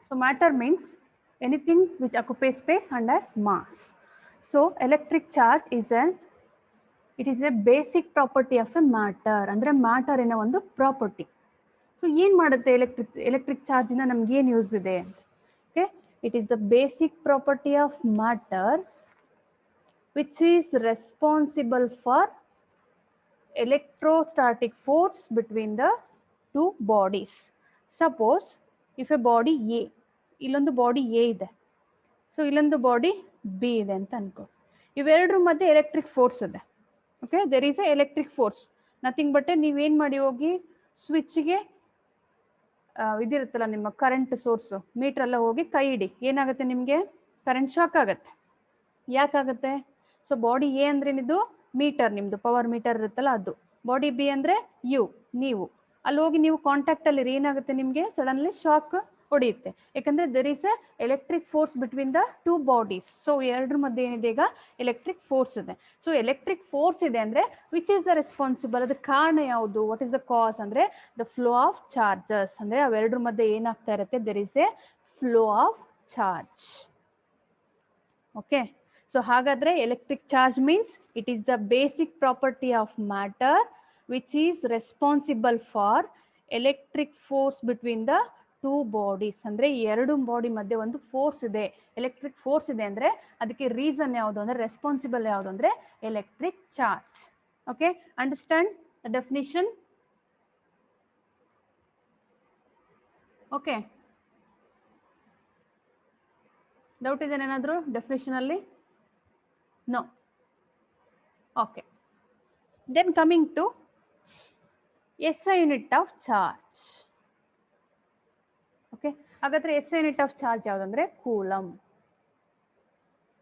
So matter means anything which occupies space and has mass. So electric charge is a basic property of a matter. Andre matter in a property. So ಏನು ಮಾಡುತ್ತೆ electric charge ಇಂದ ನಮಗೆ ಏನು use ಇದೆ? Okay, it is the basic property of matter which is responsible for electrostatic force between the two bodies. Suppose if a body A, ಇಲ್ಲೊಂದು body A ಇದೆ, so ಇಲ್ಲೊಂದು body B ಇದೆ ಅಂತ ಅನ್ಕೋ. ಇವೆರಡರ ಮಧ್ಯೆ ಎಲೆಕ್ಟ್ರಿಕ್ ಫೋರ್ಸ್ ಇದೆ. Okay, there is a electric force, nothing but ನೀವೇನು ಮಾಡಿ ಹೋಗಿ ಸ್ವಿಚ್ಗೆ ಇದಿರುತ್ತಲ್ಲ ನಿಮ್ಮ ಕರೆಂಟ್ ಸೋರ್ಸು ಮೀಟರ್ ಎಲ್ಲ ಹೋಗಿ ಕೈ ಇಡಿ, ಏನಾಗುತ್ತೆ ನಿಮಗೆ ಕರೆಂಟ್ ಶಾಕ್ ಆಗುತ್ತೆ. ಯಾಕಾಗುತ್ತೆ? ಸೊ ಬಾಡಿ ಎ ಅಂದ್ರೆ ಇದು ಮೀಟರ್, ನಿಮ್ದು ಪವರ್ ಮೀಟರ್ ಇರುತ್ತಲ್ಲ ಅದು. ಬಾಡಿ ಬಿ ಅಂದ್ರೆ ನೀವು ಅಲ್ಲಿ ಹೋಗಿ ನೀವು ಕಾಂಟ್ಯಾಕ್ಟ್ ಅಲ್ಲಿ ಏನಾಗುತ್ತೆ, ನಿಮಗೆ ಸಡನ್ಲಿ ಶಾಕ್ ಹೊಡೆಯುತ್ತೆ. ಯಾಕಂದ್ರೆ there is a electric force between the two bodies. So ಎರಡರ ಮಧ್ಯೆ ಏನಿದೆ ಈಗ ಎಲೆಕ್ಟ್ರಿಕ್ ಫೋರ್ಸ್ ಇದೆ. ಸೊ ಎಲೆಕ್ಟ್ರಿಕ್ ಫೋರ್ಸ್ ಇದೆ ಅಂದ್ರೆ ವಿಚ್ ಇಸ್ ದ ರೆಸ್ಪಾನ್ಸಿಬಲ್, ಅದಕ್ಕೆ ಕಾರಣ ಯಾವುದು? ವಾಟ್ ಇಸ್ ದ ಕಾಸ್ ಅಂದ್ರೆ ದ ಫ್ಲೋ ಆಫ್ ಚಾರ್ಜಸ್. ಅಂದ್ರೆ ಅವೆರಡರ ಮಧ್ಯೆ ಏನಾಗ್ತಾ ಇರುತ್ತೆ, there is a flow of charge. Okay, so ಹಾಗಾದ್ರೆ electric charge means it is the basic property of matter which is responsible for electric force between the two bodies. ಅಂದ್ರೆ ಎರಡು body ಮಧ್ಯೆ ಒಂದು force ಇದೆ, ಎಲೆಕ್ಟ್ರಿಕ್ ಫೋರ್ಸ್ ಇದೆ ಅಂದ್ರೆ ಅದಕ್ಕೆ reason ಯಾವುದು ಅಂದ್ರೆ ರೆಸ್ಪಾನ್ಸಿಬಲ್ ಯಾವುದು ಅಂದ್ರೆ electric charge. Okay, understand the definition? Okay, doubt ಇದೆ ಏನಾದರೂ ಡೆಫಿನಿಷನ್ ಅಲ್ಲಿ? No. Okay, then coming to SI unit of charge. Okay, ಹಾಗಾದ್ರೆ SI ಯೂನಿಟ್ ಆಫ್ ಚಾರ್ಜ್ ಯಾವುದಂದ್ರೆ ಕೂಲಮ್.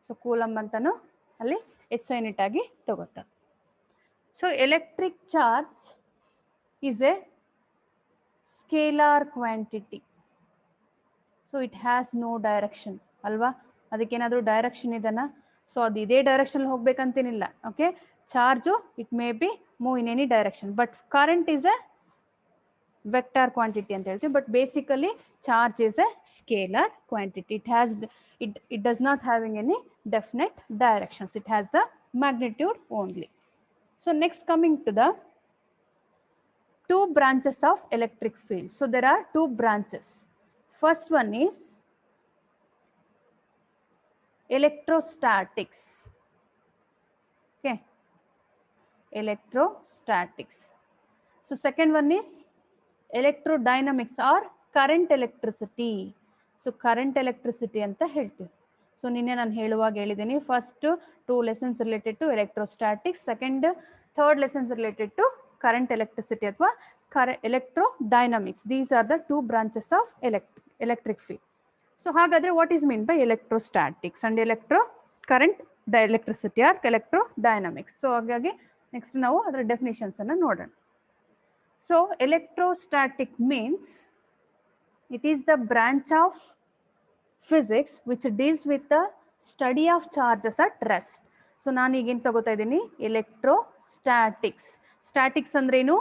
ಸೊ ಕೂಲಮ್ ಅಂತಾನು ಅಲ್ಲಿ SI ಯೂನಿಟ್ ಆಗಿ ತಗೋತಾರೆ. So electric charge is a scalar quantity. So it has no direction ಅಲ್ವಾ? ಅದಕ್ಕೇನಾದರೂ direction ಇದನ್ನ? So ಅದು ಇದೇ ಡೈರೆಕ್ಷನ್ ಹೋಗ್ಬೇಕಂತೇನಿಲ್ಲ. Okay, charge it may be move in any direction, but current is a vector quantity ಅಂತ ಹೇಳ್ತೀವಿ. But basically charge is a scalar quantity. It does not having any definite directions, it has the magnitude only. So next coming to the two branches of electric field. So there are two branches. First one is electrostatics. Okay, electrostatics. So second one is electrodynamics or current electricity. So current electricity anta ಹೇಳ್ತೀವಿ. So ನಿನ್ನೆ ನಾನು ಹೇಳುವಾಗ ಹೇಳಿದ್ದೀನಿ, first 2 lessons related to electrostatics, second third lessons related to current electricity ಅಥವಾ electrodynamics. These are the two branches of electric field. So ಹಾಗಾದ್ರೆ what is meant by electrostatics and current electricity or electrodynamics? So ಹಾಗಾಗಿ next ನಾವು ಅದರ definitions ಅನ್ನು ನೋಡೋಣ. So electrostatic means it is the branch of physics which deals with the study of charges at rest. So ನಾನು ಈಗೇನು ತಗೋತಾ ಇದ್ದೀನಿ, electrostatics. Statics ಅಂದ್ರೇನು?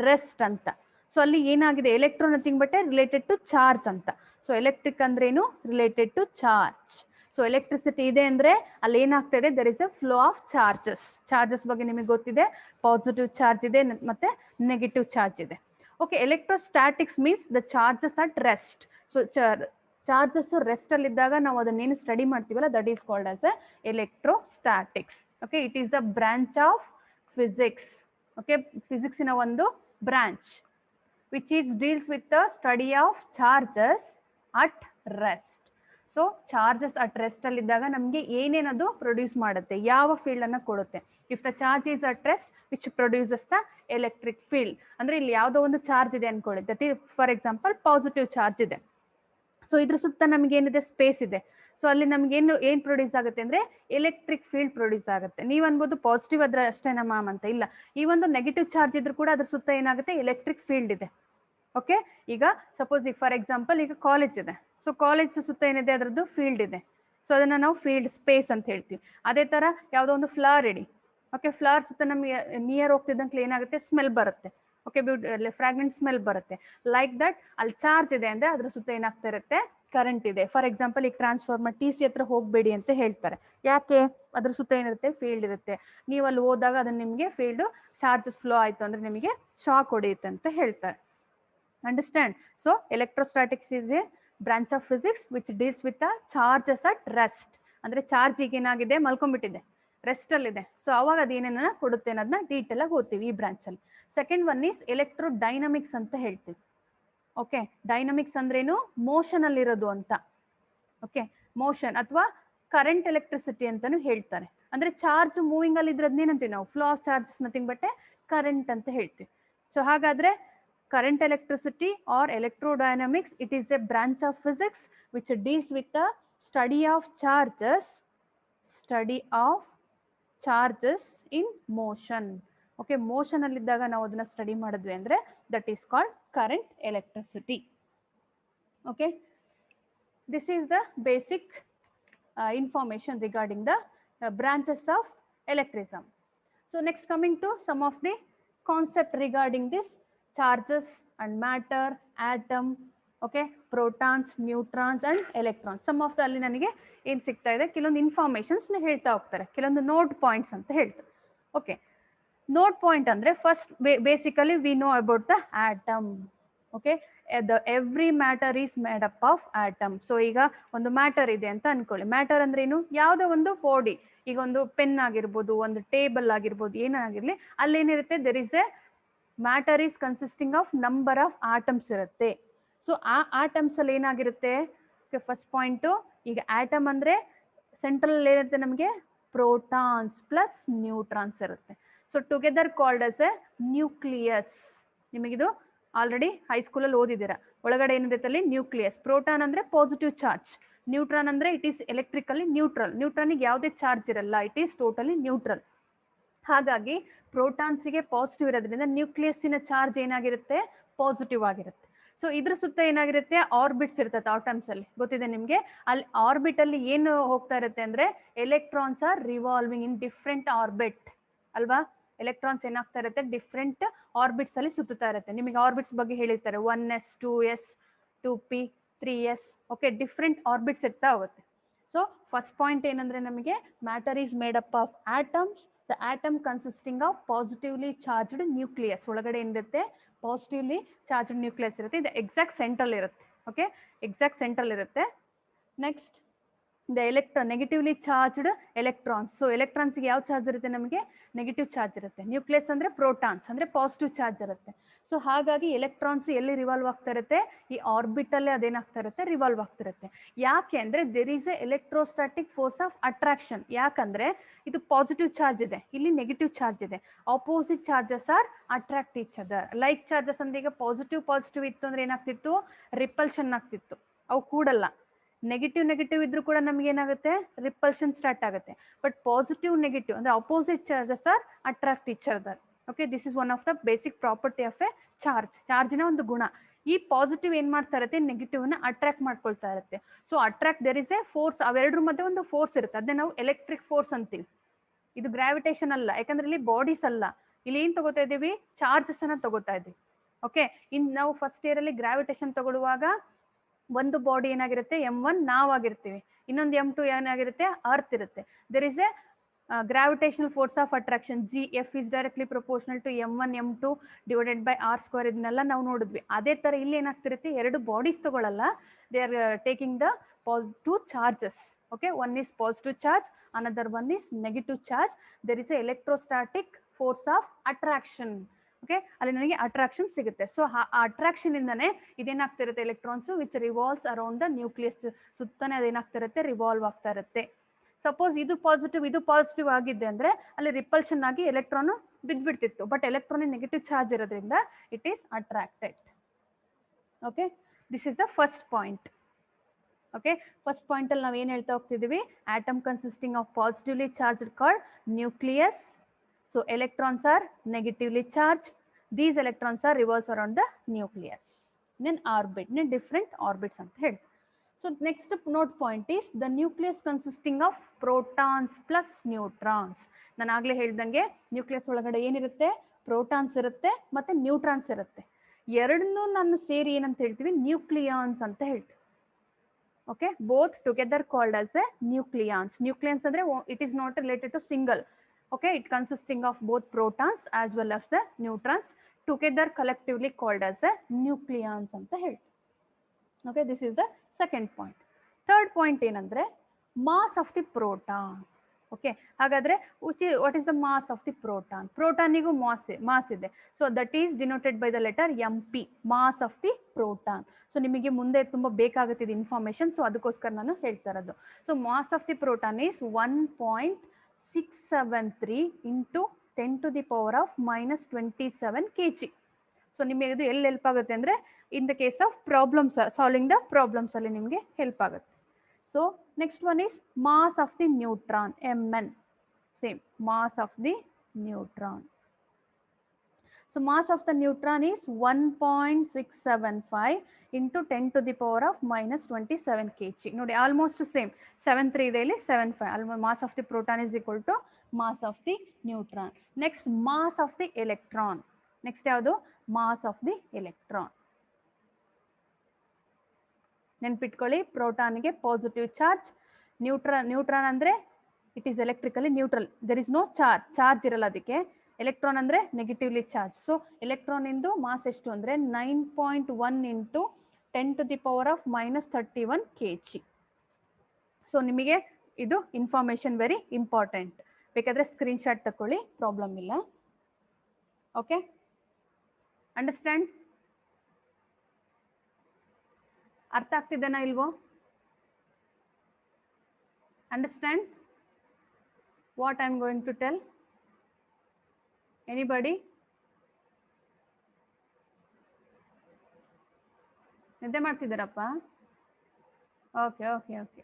ರೆಸ್ಟ್ ಅಂತ. ಸೊ ಅಲ್ಲಿ ಏನಾಗಿದೆ, electro nothing but related to charge ಅಂತ. ಸೊ ಎಲೆಕ್ಟ್ರಿಕ್ ಅಂದ್ರೇನು? Related to charge. So electricity ಇದೆ ಅಂದ್ರೆ ಅಲ್ಲಿ ಏನಾಗ್ತಾ ಇದೆ, there is a flow of charges. Charges ಬಗ್ಗೆ ನಿಮಗೆ ಗೊತ್ತಿದೆ, ಪಾಸಿಟಿವ್ ಚಾರ್ಜ್ ಇದೆ ಮತ್ತೆ ನೆಗೆಟಿವ್ ಚಾರ್ಜ್ ಇದೆ. Okay, electrostatics means the charges at rest. So charges rest ಅಲ್ಲಿ ಇದ್ದಾಗ ನಾವು ಅದನ್ನೇನು ಸ್ಟಡಿ ಮಾಡ್ತೀವಲ್ಲ, that is called as a electrostatics. Okay, it is the branch of physics. Okay, ಫಿಸಿಕ್ಸಿನ ಒಂದು branch which is deals with the study of charges at rest. So charges at rest ಅಲ್ಲಿ ಇದ್ದಾಗ ನಮಗೆ ಏನೇನದು ಪ್ರೊಡ್ಯೂಸ್ ಮಾಡುತ್ತೆ, ಯಾವ field ಅನ್ನ ಕೊಡುತ್ತೆ. If the charge is at rest which produces the electric field. ಅಂದ್ರೆ ಇಲ್ಲಿ ಯಾವುದೋ ಒಂದು ಚಾರ್ಜ್ ಇದೆ ಅನ್ಕೊಳ್ಳಿ, that is for example positive charge ಇದೆ. ಸೊ ಇದ್ರ ಸುತ್ತ ನಮ್ಗೆ ಏನಿದೆ, ಸ್ಪೇಸ್ ಇದೆ. ಸೊ ಅಲ್ಲಿ ನಮ್ಗೆ ಏನ್ ಪ್ರೊಡ್ಯೂಸ್ ಆಗುತ್ತೆ ಅಂದ್ರೆ ಎಲೆಕ್ಟ್ರಿಕ್ ಫೀಲ್ಡ್ ಪ್ರೊಡ್ಯೂಸ್ ಆಗುತ್ತೆ. ನೀವು ಅನ್ಬೋದು ಪಾಸಿಟಿವ್ ಆದ್ರೆ ಅಷ್ಟೇನಾ ಮ್ಯಾಮ್ ಅಂತ. ಇಲ್ಲ, ಈ ಒಂದು ನೆಗೆಟಿವ್ ಚಾರ್ಜ್ ಇದ್ರೂ ಕೂಡ ಅದ್ರ ಸುತ್ತ ಏನಾಗುತ್ತೆ, ಎಲೆಕ್ಟ್ರಿಕ್ ಫೀಲ್ಡ್ ಇದೆ. ಓಕೆ, ಈಗ ಸಪೋಸ್ ಈಗ ಫಾರ್ ಎಕ್ಸಾಂಪಲ್ ಈಗ ಕಾಲೇಜ್ ಇದೆ. ಸೊ ಕಾಲೇಜ್ ಸುತ್ತ ಏನಿದೆ, ಅದರದ್ದು ಫೀಲ್ಡ್ ಇದೆ. ಸೊ ಅದನ್ನ ನಾವು ಫೀಲ್ಡ್ ಸ್ಪೇಸ್ ಅಂತ ಹೇಳ್ತೀವಿ. ಅದೇ ತರ ಯಾವುದೋ ಒಂದು ಫ್ಲವರ್ ಇಡಿ. ಓಕೆ, ಫ್ಲವರ್ ಸುತ್ತ ನಮ್ಗೆ ನಿಯರ್ ಹೋಗ್ತಿದ್ದಂಗೆ ಏನಾಗುತ್ತೆ, ಸ್ಮೆಲ್ ಬರುತ್ತೆ. ಓಕೆ, ಫ್ರಾಗ್ರೆನ್ಸ್ ಸ್ಮೆಲ್ ಬರುತ್ತೆ. ಲೈಕ್ ದಟ್ ಅಲ್ಲಿ ಚಾರ್ಜ್ ಇದೆ ಅಂದ್ರೆ ಅದ್ರ ಸುತ್ತ ಏನಾಗ್ತಾ ಇರುತ್ತೆ, ಕರೆಂಟ್ ಇದೆ. ಫಾರ್ ಎಕ್ಸಾಂಪಲ್ ಈಗ ಟ್ರಾನ್ಸ್ಫಾರ್ಮರ್ ಟಿ ಸಿ ಹತ್ರ ಹೋಗಬೇಡಿ ಅಂತ ಹೇಳ್ತಾರೆ. ಯಾಕೆ? ಅದ್ರ ಸುತ್ತ ಏನಿರುತ್ತೆ? ಫೀಲ್ಡ್ ಇರುತ್ತೆ. ನೀವು ಅಲ್ಲಿ ಹೋದಾಗ ಅದನ್ನ ನಿಮಗೆ ಫೀಲ್ಡ್ ಚಾರ್ಜಸ್ ಫ್ಲೋ ಆಯ್ತು ಅಂದ್ರೆ ನಿಮಗೆ ಶಾಕ್ ಹೊಡೆಯುತ್ತೆ ಅಂತ ಹೇಳ್ತಾರೆ. Understand? So electrostatics is A branch of physics which deals with the charges at rest. ಅಂದ್ರೆ ಚಾರ್ಜ್ ಈಗ ಏನಾಗಿದೆ? ಮಲ್ಕೊಂಡ್ಬಿಟ್ಟಿದೆ, ರೆಸ್ಟ್ ಅಲ್ಲಿದೆ. ಸೊ ಅವಾಗ ಅದೇನೇನ ಕೊಡುತ್ತೆ ಅನ್ನೋದನ್ನ ಡೀಟೇಲ್ ಆಗಿ ಓದ್ತೀವಿ ಈ ಬ್ರಾಂಚ್ ಅಲ್ಲಿ. Second one is electro dynamics ಅಂತ ಹೇಳ್ತೀವಿ. ಓಕೆ, ಡೈನಮಿಕ್ಸ್ ಅಂದ್ರೇನು? ಮೋಷನ್ ಅಲ್ಲಿರೋದು ಅಂತ. ಓಕೆ, ಮೋಷನ್ ಅಥವಾ ಕರೆಂಟ್ ಎಲೆಕ್ಟ್ರಿಸಿಟಿ ಅಂತಾನು ಹೇಳ್ತಾರೆ. ಅಂದ್ರೆ ಚಾರ್ಜ್ ಮೂವಿಂಗ್ ಅಲ್ಲಿ ಇದ್ರದ್ನೇನಂತೀವಿ ನಾವು? Flow of charges nothing but current ಅಂತ ಹೇಳ್ತೀವಿ. ಸೊ ಹಾಗಾದ್ರೆ current electricity or electrodynamics, it is a branch of physics which deals with the study of charges in motion. Okay, motion allidaga ನಾವು ಅದನ್ನ study ಮಾಡಿದ್ವಿ ಅಂದ್ರೆ that is called current electricity. Okay, this is the basic information regarding the branches of electrism. So next, coming to some of the concept regarding this charges and matter, atom, okay, protons, neutrons and electrons. Some of the ಅಲ್ಲಿ ನನಗೆ ಏನು ಸಿಗ್ತಾ ಇದೆ? ಕೆಲವೊಂದು informations ಹೇಳ್ತಾ ಹೋಗ್ತಾರೆ, ಕೆಲವೊಂದು note points ಅಂತ ಹೇಳ್ತಾರೆ. ಓಕೆ, ನೋಟ್ ಪಾಯಿಂಟ್ ಅಂದ್ರೆ first basically we know about the atom. Okay, every matter is made up of atom. So ಈಗ ಒಂದು ಮ್ಯಾಟರ್ ಇದೆ ಅಂತ ಅನ್ಕೊಳ್ಳಿ. ಮ್ಯಾಟರ್ ಅಂದ್ರೆ ಏನು? ಯಾವುದೋ ಒಂದು ಬಾಡಿ, ಈಗ ಒಂದು ಪೆನ್ ಆಗಿರ್ಬೋದು, ಒಂದು ಟೇಬಲ್ ಆಗಿರ್ಬೋದು, ಏನಾಗಿರ್ಲಿ, ಅಲ್ಲೇನಿರುತ್ತೆ? There is a matter is consisting of number of atoms ಇರುತ್ತೆ. ಸೊ ಆ ಆಟಮ್ಸ್ ಅಲ್ಲಿ ಏನಾಗಿರುತ್ತೆ? ಫಸ್ಟ್ ಪಾಯಿಂಟು, ಈಗ ಆಟಮ್ ಅಂದ್ರೆ ಸೆಂಟ್ರಲ್ ಏನಿರುತ್ತೆ ನಮಗೆ? ಪ್ರೋಟಾನ್ಸ್ ಪ್ಲಸ್ ನ್ಯೂಟ್ರಾನ್ಸ್ ಇರುತ್ತೆ. So together called as a nucleus. ನಿಮಗಿದು ಆಲ್ರೆಡಿ ಹೈಸ್ಕೂಲಲ್ಲಿ ಓದಿದ್ದೀರಾ. ಒಳಗಡೆ ಏನಿರುತ್ತೆ ಅಲ್ಲಿ? ನ್ಯೂಕ್ಲಿಯಸ್. ಪ್ರೋಟಾನ್ ಅಂದ್ರೆ ಪಾಸಿಟಿವ್ ಚಾರ್ಜ್, ನ್ಯೂಟ್ರಾನ್ ಅಂದ್ರೆ ಇಟ್ ಈಸ್ ಎಲೆಕ್ಟ್ರಿಕಲಿ ನ್ಯೂಟ್ರಲ್. ನ್ಯೂಟ್ರಾನಿಗೆ ಯಾವುದೇ ಚಾರ್ಜ್ ಇರಲ್ಲ, ಇಟ್ ಈಸ್ ಟೋಟಲಿ ನ್ಯೂಟ್ರಲ್. ಹಾಗಾಗಿ ಪ್ರೋಟಾನ್ಸಿಗೆ ಪಾಸಿಟಿವ್ ಇರೋದ್ರಿಂದ ನ್ಯೂಕ್ಲಿಯಸ್ಸಿನ ಚಾರ್ಜ್ ಏನಾಗಿರುತ್ತೆ? ಪಾಸಿಟಿವ್ ಆಗಿರುತ್ತೆ. ಸೊ ಇದ್ರ ಸುತ್ತ ಏನಾಗಿರುತ್ತೆ? ಆರ್ಬಿಟ್ಸ್ ಇರ್ತದೆ ಆಟಮ್ಸ್ ಅಲ್ಲಿ, ಗೊತ್ತಿದೆ ನಿಮ್ಗೆ. ಅಲ್ಲಿ ಆರ್ಬಿಟ್ ಅಲ್ಲಿ ಏನು ಹೋಗ್ತಾ ಇರುತ್ತೆ ಅಂದ್ರೆ electrons R revolving in different orbit ಅಲ್ವಾ? ಎಲೆಕ್ಟ್ರಾನ್ಸ್ ಏನಾಗ್ತಾ ಇರುತ್ತೆ? ಡಿಫ್ರೆಂಟ್ ಆರ್ಬಿಟ್ಸ್ ಅಲ್ಲಿ ಸುತ್ತಾ ಇರುತ್ತೆ. ನಿಮಗೆ ಆರ್ಬಿಟ್ಸ್ ಬಗ್ಗೆ ಹೇಳಿರ್ತಾರೆ, 1s 2s 2p 3s. Okay, different orbits ಇರ್ತಾ ಹೋಗುತ್ತೆ. ಸೊ ಫಸ್ಟ್ ಪಾಯಿಂಟ್ ಏನಂದ್ರೆ ನಮಗೆ matter is made up of atoms. The atom consisting of positively charged nucleus. ಒಳಗಡೆ ಏನಿರುತ್ತೆ? ಪಾಸಿಟಿವ್ಲಿ ಚಾರ್ಜ್ಡ್ ನ್ಯೂಕ್ಲಿಯಸ್ ಇರುತ್ತೆ. ಇದು ಎಕ್ಸಾಕ್ಟ್ ಸೆಂಟ್ರಲ್ ಇರುತ್ತೆ. ಓಕೆ, ಎಕ್ಸಾಕ್ಟ್ ಸೆಂಟ್ರಲ್ ಇರುತ್ತೆ. Next, the negatively charged electrons. So ಎಲೆಕ್ಟ್ರಾನ್ಸ್ಗೆ ಯಾವ ಚಾರ್ಜ್ ಇರುತ್ತೆ? ನಮಗೆ ನೆಗೆಟಿವ್ ಚಾರ್ಜ್ ಇರುತ್ತೆ. ನ್ಯೂಕ್ಲಿಯಸ್ ಅಂದ್ರೆ ಪ್ರೋಟಾನ್ಸ್ ಅಂದ್ರೆ ಪಾಸಿಟಿವ್ ಚಾರ್ಜ್ ಇರುತ್ತೆ. ಸೊ ಹಾಗಾಗಿ ಎಲೆಕ್ಟ್ರಾನ್ಸ್ ಎಲ್ಲಿ ರಿವಾಲ್ವ್ ಆಗ್ತಾ ಇರುತ್ತೆ? ಈ ಆರ್ಬಿಟಲ್ಲೇ ಅದೇನಾಗ್ತಾ ಇರುತ್ತೆ? ರಿವಾಲ್ವ್ ಆಗ್ತಿರುತ್ತೆ. ಯಾಕೆ ಅಂದ್ರೆ there is a electrostatic force of attraction. ಯಾಕಂದ್ರೆ ಇದು ಪಾಸಿಟಿವ್ ಚಾರ್ಜ್ ಇದೆ, ಇಲ್ಲಿ ನೆಗೆಟಿವ್ ಚಾರ್ಜ್ ಇದೆ. Opposite charges are attract each other. Like charges ಅಂದ್ರೆ ಈಗ ಪಾಸಿಟಿವ್ ಇತ್ತು ಅಂದ್ರೆ ಏನಾಗ್ತಿತ್ತು? ರಿಪಲ್ಷನ್ ಆಗ್ತಿತ್ತು, ಅವು ಕೂಡಲ್ಲ. ನೆಗೆಟಿವ್ ಇದ್ರೂ ಕೂಡ ನಮ್ಗೆ ಏನಾಗುತ್ತೆ? ರಿಪಲ್ಷನ್ ಸ್ಟಾರ್ಟ್ ಆಗುತ್ತೆ. ಬಟ್ ಪಾಸಿಟಿವ್ ನೆಗೆಟಿವ್ ಅಂದ್ರೆ opposite charges are attract each other. Okay, this is one of the basic property of a charge. ಚಾರ್ಜಿನ ಒಂದು ಗುಣ. ಈ ಪಾಸಿಟಿವ್ ಏನ್ ಮಾಡ್ತಾ ಇರುತ್ತೆ? ನೆಗೆಟಿವ್ ನ ಅಟ್ರಾಕ್ಟ್ ಮಾಡ್ಕೊಳ್ತಾ ಇರುತ್ತೆ. So attract, there is a force. ಅವೆರಡರ ಮಧ್ಯೆ ಒಂದು ಫೋರ್ಸ್ ಇರುತ್ತೆ, ಅದನ್ನ ನಾವು ಎಲೆಕ್ಟ್ರಿಕ್ ಫೋರ್ಸ್ ಅಂತೀವಿ. ಇದು ಗ್ರಾವಿಟೇಷನ್ ಅಲ್ಲ, ಯಾಕಂದ್ರೆ ಇಲ್ಲಿ ಬಾಡೀಸ್ ಅಲ್ಲ, ಇಲ್ಲಿ ಏನ್ ತಗೋತಾ ಇದೀವಿ? ಚಾರ್ಜಸ್ ಅನ್ನ ತಗೋತಾ ಇದೀವಿ. ಓಕೆ, ಇನ್ ನಾವು ಫಸ್ಟ್ ಇಯರ್ ಅಲ್ಲಿ ಗ್ರಾವಿಟೇಷನ್ ತಗೊಳ್ಳುವಾಗ ಒಂದು ಬಾಡಿ ಏನಾಗಿರುತ್ತೆ? m1 ನಾವಾಗಿರ್ತೀವಿ, ಇನ್ನೊಂದು m2 ಏನಾಗಿರುತ್ತೆ? ಅರ್ತ್ ಇರುತ್ತೆ. There is a gravitational force of attraction Gf is directly proportional to m1 m2 divided by r². ಇದನ್ನೆಲ್ಲ ನಾವು ನೋಡಿದ್ವಿ. ಅದೇ ತರ ಇಲ್ಲಿ ಏನಾಗ್ತಿರುತ್ತೆ? ಎರಡು ಬಾಡೀಸ್ ತಗೊಳ್ಳಲ್ಲ, they are taking the two charges. Okay, one is positive charge, another one is negative charge. There is a electrostatic force of attraction. Okay, ಅಲ್ಲಿ ನನಗೆ ಅಟ್ರಾಕ್ಷನ್ ಸಿಗುತ್ತೆ. ಸೊ ಆ ಅಟ್ರಾಕ್ಷನ್ ಇಂದಾನೆ ಇದೇನಾಗ್ತಿರುತ್ತೆ? Electrons which revolves around the nucleus ಸುತ್ತಾನೆ ಅದೇನಾಗ್ತಿರುತ್ತೆ? Revolve ಆಗ್ತಾ ಇರುತ್ತೆ. ಸಪೋಸ್ ಇದು ಪಾಸಿಟಿವ್ ಆಗಿದ್ದೆ ಅಂದ್ರೆ ಅಲ್ಲಿ ರಿಪಲ್ಷನ್ ಆಗಿ ಎಲೆಕ್ಟ್ರಾನ್ ಬಿದ್ದ್ಬಿಡ್ತಿತ್ತು. ಬಟ್ ಎಲೆಕ್ಟ್ರಾನ್ ನೆಗೆಟಿವ್ ಚಾರ್ಜ್ ಇರೋದ್ರಿಂದ it is attracted. Okay, this is the first point. Okay, first point ಅಲ್ಲಿ ನಾವು ಏನ್ ಹೇಳ್ತಾ ಹೋಗ್ತಿದೀವಿ? Atom consisting of positively charged called nucleus. So electrons are negatively charged. These electrons are revolves around the nucleus in an orbit, in different orbits anta ಹೇಳಿ. So next note point is the nucleus consisting of protons plus neutrons. ನಾನು ಆಗ್ಲೇ ಹೇಳ್ದಂಗೆ nucleus ಒಳಗಡೆ ಏನಿರುತ್ತೆ? Protons ಇರುತ್ತೆ ಮತ್ತೆ neutrons ಇರುತ್ತೆ. ಎರಡನ್ನೂ ನಾನು ಸೇರಿ ಏನಂತ ಹೇಳ್ತೀವಿ? ನ್ಯೂಕ್ಲಿಯಾನ್ಸ್ ಅಂತ ಹೇಳ್ತೀವಿ. Okay, both together called as a nucleons. Nucleons andre it is not related to single. Okay, it consisting of both protons as well as the neutrons together collectively called as a nucleons anta ಹೇಳ್ತೀವಿ. Okay, this is the second point. Third point ಏನಂದ್ರೆ mass of the proton. Okay, ಹಾಗಾದ್ರೆ what is the mass of the proton? ಪ್ರೋಟಾನಿಗೂ mass ಇದೆ, so that is denoted by the letter MP, mass of the proton. So ನಿಮಗೆ ಮುಂದೆ ತುಂಬಾ ಬೇಕಾಗುತ್ತೆ information, so ಅದಕ್ಕೋಸ್ಕರ ನಾನು ಹೇಳ್ತಾ ಇರೋದು. So mass of the proton is 1.673 into 10 to the power of -27 kg. So ನಿಮಗೆ ಇದು ಎಲ್ಲಿ ಹೆಲ್ಪ್ ಆಗುತ್ತೆ ಅಂದ್ರೆ in the case of problems, solving the problems ಅಲ್ಲಿ ನಿಮಗೆ ಹೆಲ್ಪ್ ಆಗುತ್ತೆ. So next one is mass of the neutron, Mn. Same, mass of the neutron. So mass of the neutron is 1.675 into 10 to the power of -27 kg. Nodi almost same. 7.3 ideli 7.5. Mass of the proton is equal to mass of the neutron. Next, mass of the electron. Next yavadu? Mass of the electron. ನೆನ್ಪಿಟ್ಕೊಳ್ಳಿ, ಪ್ರೋಟಾನ್ಗೆ positive charge, neutron ಅಂದ್ರೆ it is electrically neutral, there is no charge ಇರಲ್ಲ ಅದಕ್ಕೆ. Electron ಅಂದ್ರೆ negatively charge. So electron ಇಂದು mass ಎಷ್ಟು ಅಂದ್ರೆ 9.1 into 10 to the power of -31 kg. So ನಿಮಗೆ ಇದು ಇನ್ಫಾರ್ಮೇಶನ್ ವೆರಿ ಇಂಪಾರ್ಟೆಂಟ್, ಬೇಕಾದ್ರೆ ಸ್ಕ್ರೀನ್ ಶಾಟ್ ತಕೊಳ್ಳಿ, ಪ್ರಾಬ್ಲಮ್ ಇಲ್ಲ. Okay, understand? ಅರ್ಥ ಆಗ್ತಿದೆನಾ ಇಲ್ವೋ? Understand what I am going to tell? Anybody? ನಿದ್ದೆ ಮಾಡ್ತಿದ್ದಾರಪ್ಪ? Okay okay okay.